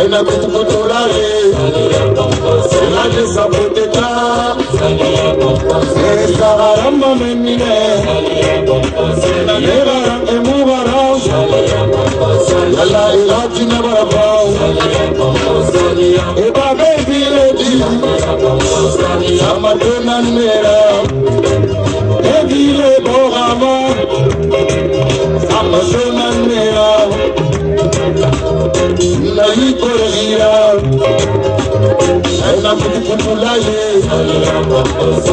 Ena kutukulare, ena disapoteka, ena harama menine, ena nera emuvara, yala irati na barabau, eba baby lady, amadona nera, evile borama, amadona nera. Nahi korgira, aina kutulaye,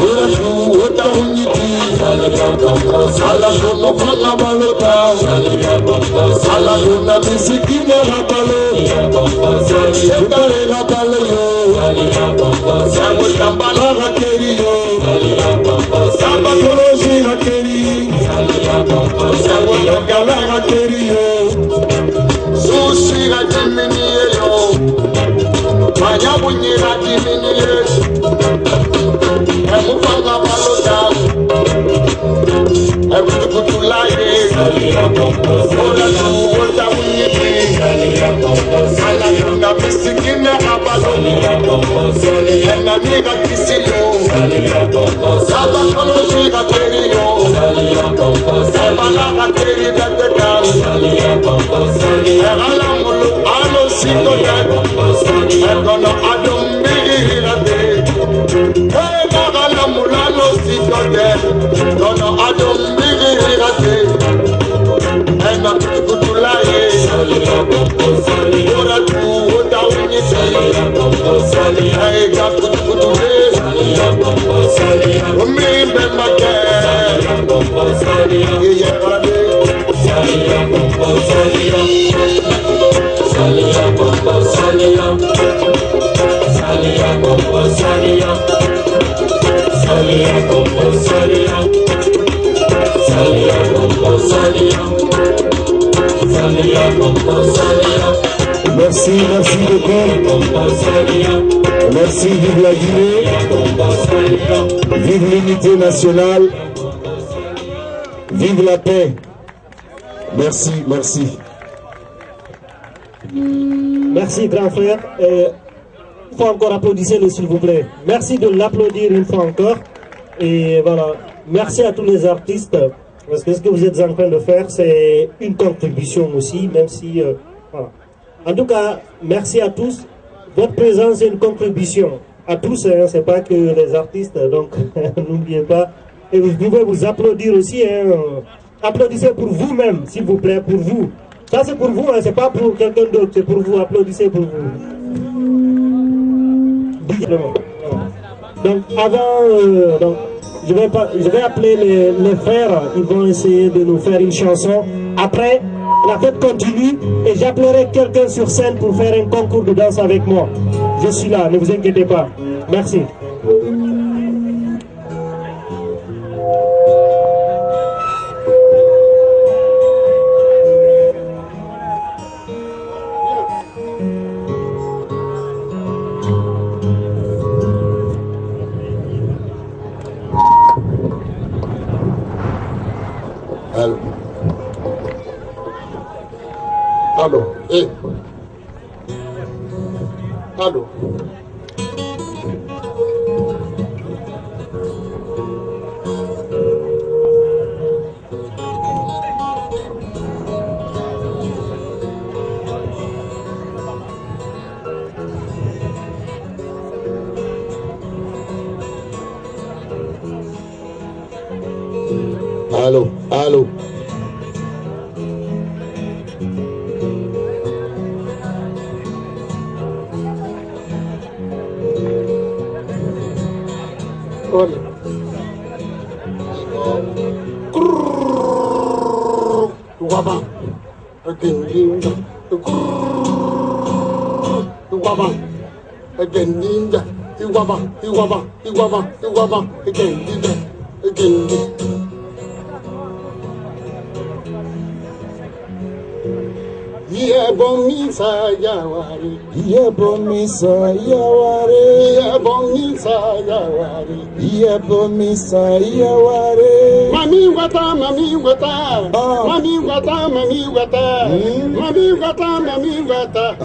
ora tu ota uniti, ala kono fanga balota, ala kona misikine rapalo, ekare rapalo yo, samu tambala rakeri yo, samba koloji rakeri, samu tagala rakeri yo. Sushi la diminiye yo, Manyabunyi la diminiye, Emufanga balota, Emukutulaye, Ola tu wota unyiti, Ala yunga misikine abalo, Ena niga kisilo, Saba koloji ga teriyo, Saba la ga teri datekan, Egalamulu alo sikote, Egono adum bigirate, Egalamulu alo sikote, Egono adum bigirate, Ena kutulaye, Ora tu ota unyiti, Ega kutule, Umimbe make, Yeyerade, Salia bombo salia, Salia bombo salia, Salia bombo salia, Salia bombo salia, Salia bombo salia, Salia bombo salia. Merci, merci beaucoup. Merci, vive la Guinée, vive l'unité nationale, vive la paix. Merci, merci. Merci, grand frère. Il faut encore applaudissez-le, s'il vous plaît. Merci de l'applaudir une fois encore. Et voilà, merci à tous les artistes. Parce que ce que vous êtes en train de faire, c'est une contribution aussi, même si... voilà. En tout cas, merci à tous. Votre présence est une contribution à tous, hein, c'est pas que les artistes, donc n'oubliez pas. Et vous pouvez vous applaudir aussi. Hein, applaudissez pour vous-même, s'il vous plaît, pour vous. Ça c'est pour vous, hein, c'est pas pour quelqu'un d'autre, c'est pour vous. Applaudissez pour vous. Donc avant, donc, je vais appeler les frères, ils vont essayer de nous faire une chanson. Après, la fête continue et j'appellerai quelqu'un sur scène pour faire un concours de danse avec moi. Je suis là, ne vous inquiétez pas. Merci. Allô, allô. Allô, allô. Olha. Waba. Again, ninja. Waba. Again, ninja. Waba. Again, ninja. Again. Yebomisa yawari, Yebomisa yawari, Yebomisa yawari, Yebomisa yawari. Mami wata, mami wata, mami wata, mami wata, mami wata, mami wata,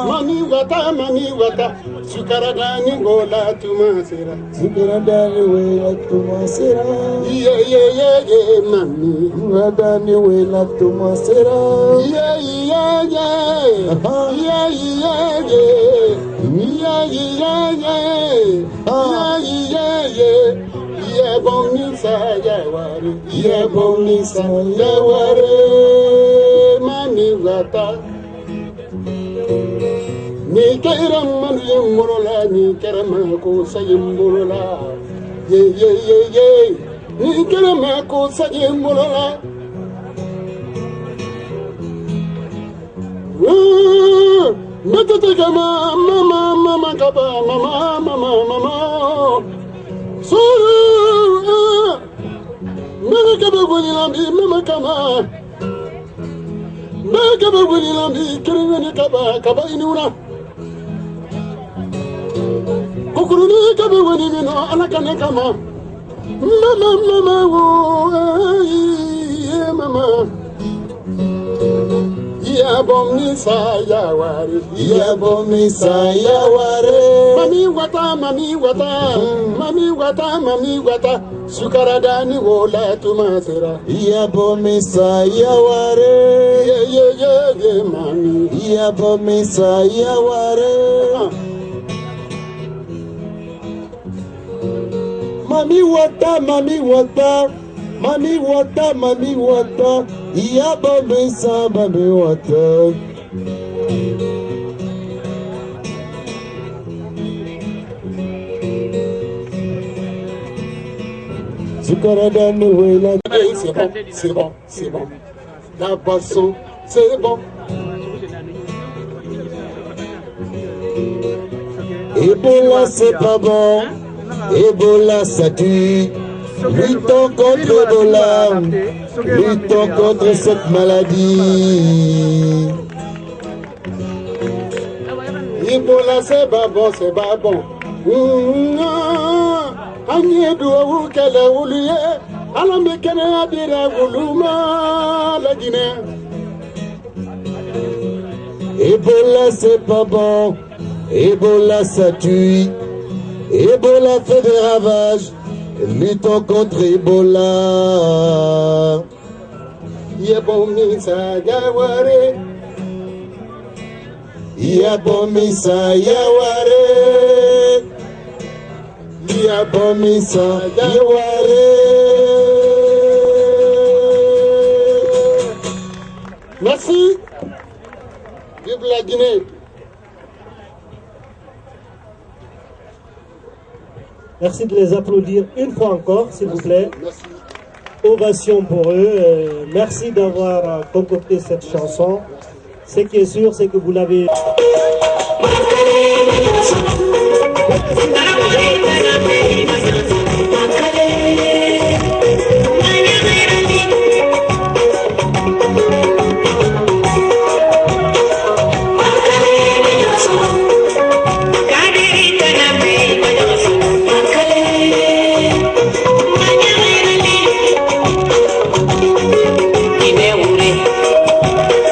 mami wata, mami wata. Sukaradani gola tumasira, Sukaradani wela tumasira. Yeah, mami. Sukaradani wela tumasira. Yeah. Yebomisa yawari, mami wata. Ni kera manu yemorola, ni kera mako sayemorola. Yeah. Ni kera mako sayemorola. Metete kama mama kaba mama. Suru, mama kaba guni lambi mama kama. Mama kaba guni lambi kirene kaba inuna. Kukuruni kaba guni mino anakane kama. Mama wo, mama. Yebomisa yawari, Yebomisa yawari. Mami wata. Sukaradani wola tumasira. Yebomisa yawari. Yeah, mami. Yebomisa yawari. Mami wata. Yebomisa mami wata. Sukaradani wela. C'est bon. La boisson, c'est bon. Ebola, c'est pas bon. Ebola, ça tue. Luttons contre Ebola. Luttons contre cette maladie. Ebola, c'est pas bon. Agnedu ou kele ouliye, alame kene adira guluma la Guinée. Ebola c'est pas bon, Ebola ça tue, Ebola fait des ravages, luttons contre Ebola. Yebomisa yaware, Yebomisa yaware. Yebomisa yaware. Merci. Vive la Guinée. Merci de les applaudir une fois encore, s'il vous plaît. Merci. Ovation pour eux. Merci d'avoir concocté cette chanson. Ce qui est sûr, c'est que vous l'avez...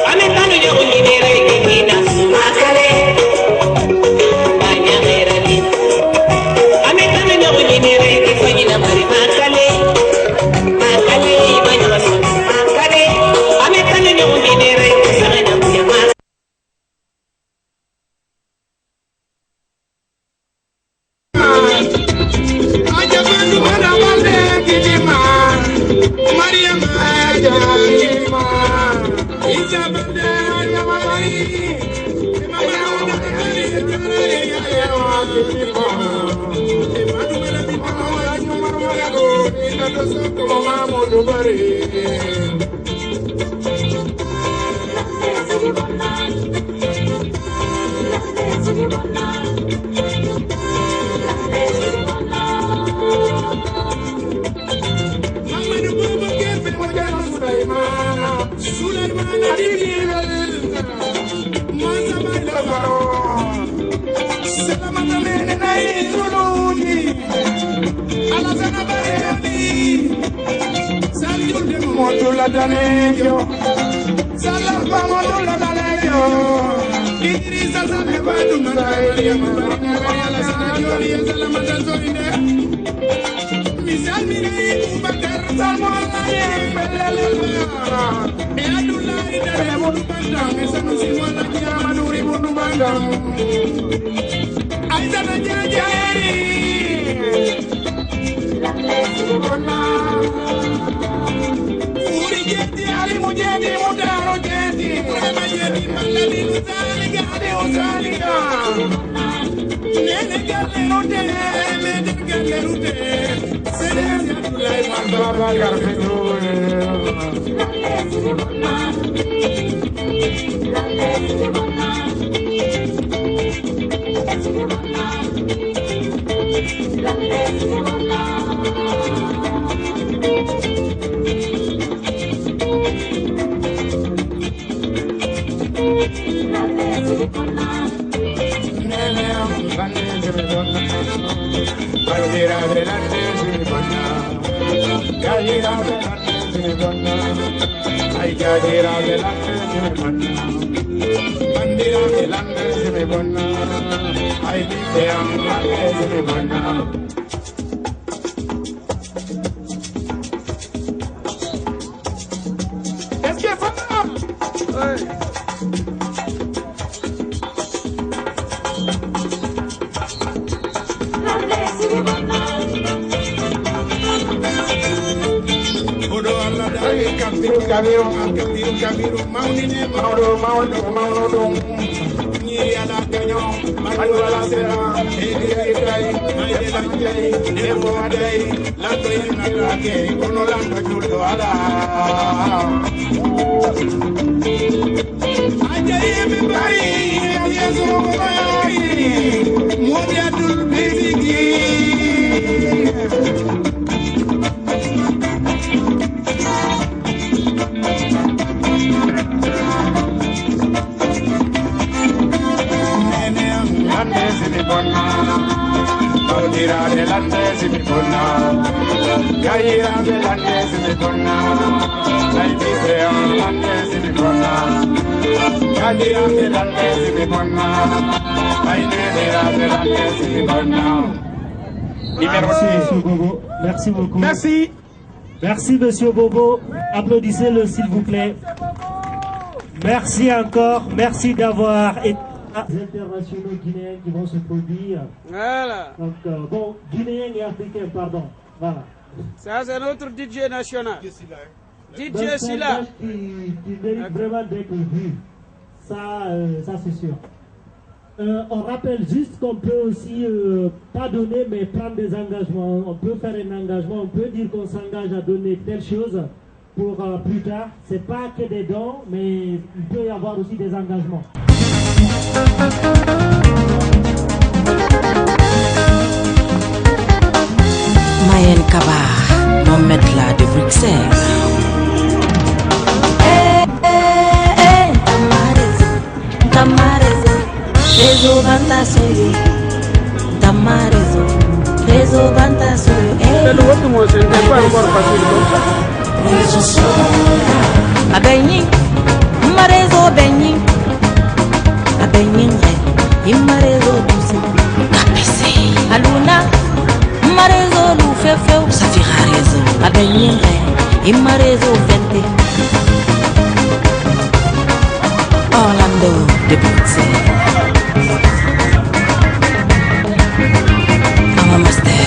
Ame kanu yo Merci, Bobo. Merci beaucoup. Merci. Merci, Monsieur Bobo. Applaudissez-le, s'il vous plaît. Merci encore. Merci d'avoir été les internationaux guinéens qui vont se produire. Voilà. Donc, bon, guinéens et africains, pardon. Voilà. Ça, c'est notre DJ national. DJ Donc, Silla. qui mérite vraiment d'être vu. Ça c'est sûr. On rappelle juste qu'on peut aussi pas donner mais prendre des engagements. On peut faire un engagement, on peut dire qu'on s'engage à donner telle chose pour plus tard. C'est pas que des dons, mais il peut y avoir aussi des engagements. Mayen Kabar, Mohamed La de Bruxelles. Tamarezo, Rezo Vanta Soye, Tamarezo, Rezo Vanta Soye. Rezo Soye, Abenyi, Marezo Benyi, Abenyi, Imarezo Dusi, Kapese, Aluna, Marezo Lufefeu, Safira Rezo, Abenyi, Imarezo Vente. Orlando de Bruxelles. Mama Master,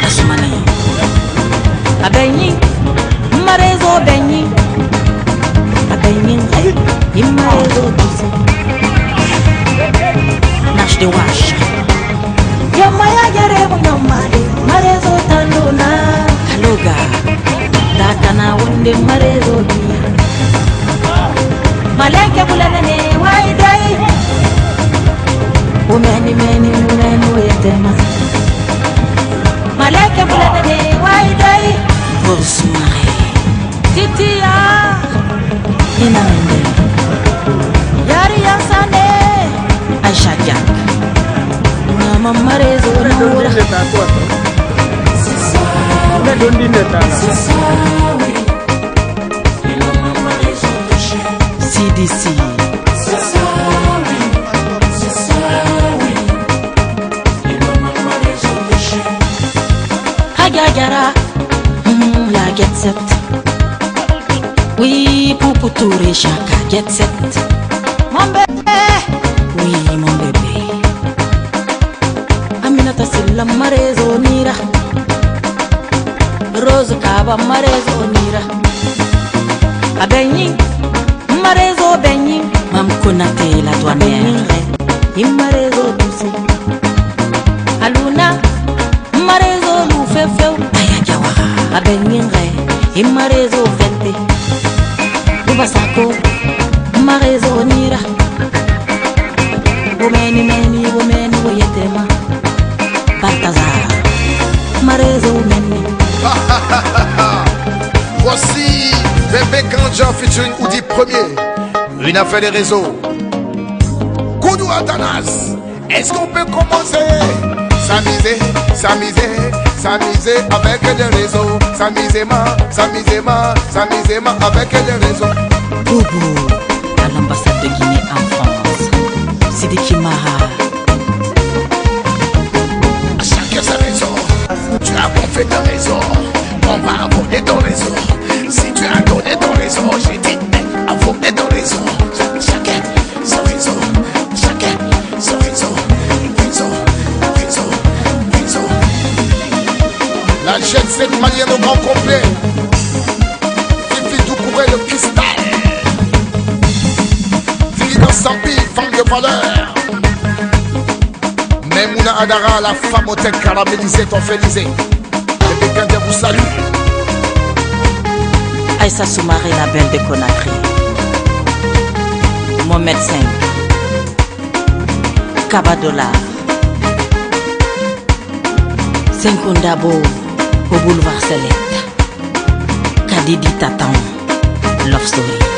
Asmani. Abenyi, Marezo Benyi. Abenyi, Imarezo Dusi. Nash de Wash. Yamaya Yaremo Yamade, Marezo Tandona. Haloga. dakana wonde marezo maleke bulanane waidai umeni meni munenu yetema maleke bulanane waidai Rosemary titia inamende yari yansane Aisha Jack Mama marezo nura CDC Hagagara la get set Oui poupou touré chaka get set Mon bébé Oui mon bébé Aminata silla marezo nira Rose kaba marezo nira Abenyi marezo benyi Mam konate la douanière Imarezo douce Aluna marezo lou fefeu Aya jawara Abenyi re Imarezo fete Ubasako marezo nira Womeni meni womeni woyetema Balthazar marezo meni Voici Bébé Kanja featuring Oudi Premier. Une affaire des réseaux. Koudou Atanas. Est-ce qu'on peut commencer? S'amuser, s'amuser, s'amuser avec des réseaux. S'amuser avec des réseaux. Boubou, à l'ambassade de Guinée en France. Sidiki Mara. Chacun sa raison. Tu as gonflé ton réseau. On va abonner ton réseau. Si tu as donné ton réseau, j'ai dit abonner ton réseau. Chacun son réseau. Chacun son réseau. Réseau. La jeune cette malienne au grand complet. Fifi Doucouré le cristal. Fille dans Sampi, femme de valeur. Même Mouna Adara, la femme au tête caramélisée, toffélisée. Le Békin vous salue. Aïssa Soumaré, la belle de Conakry. Mon médecin. Kabadola. Senkundabo au boulevard Select. Kadidi Tatan. Love Story.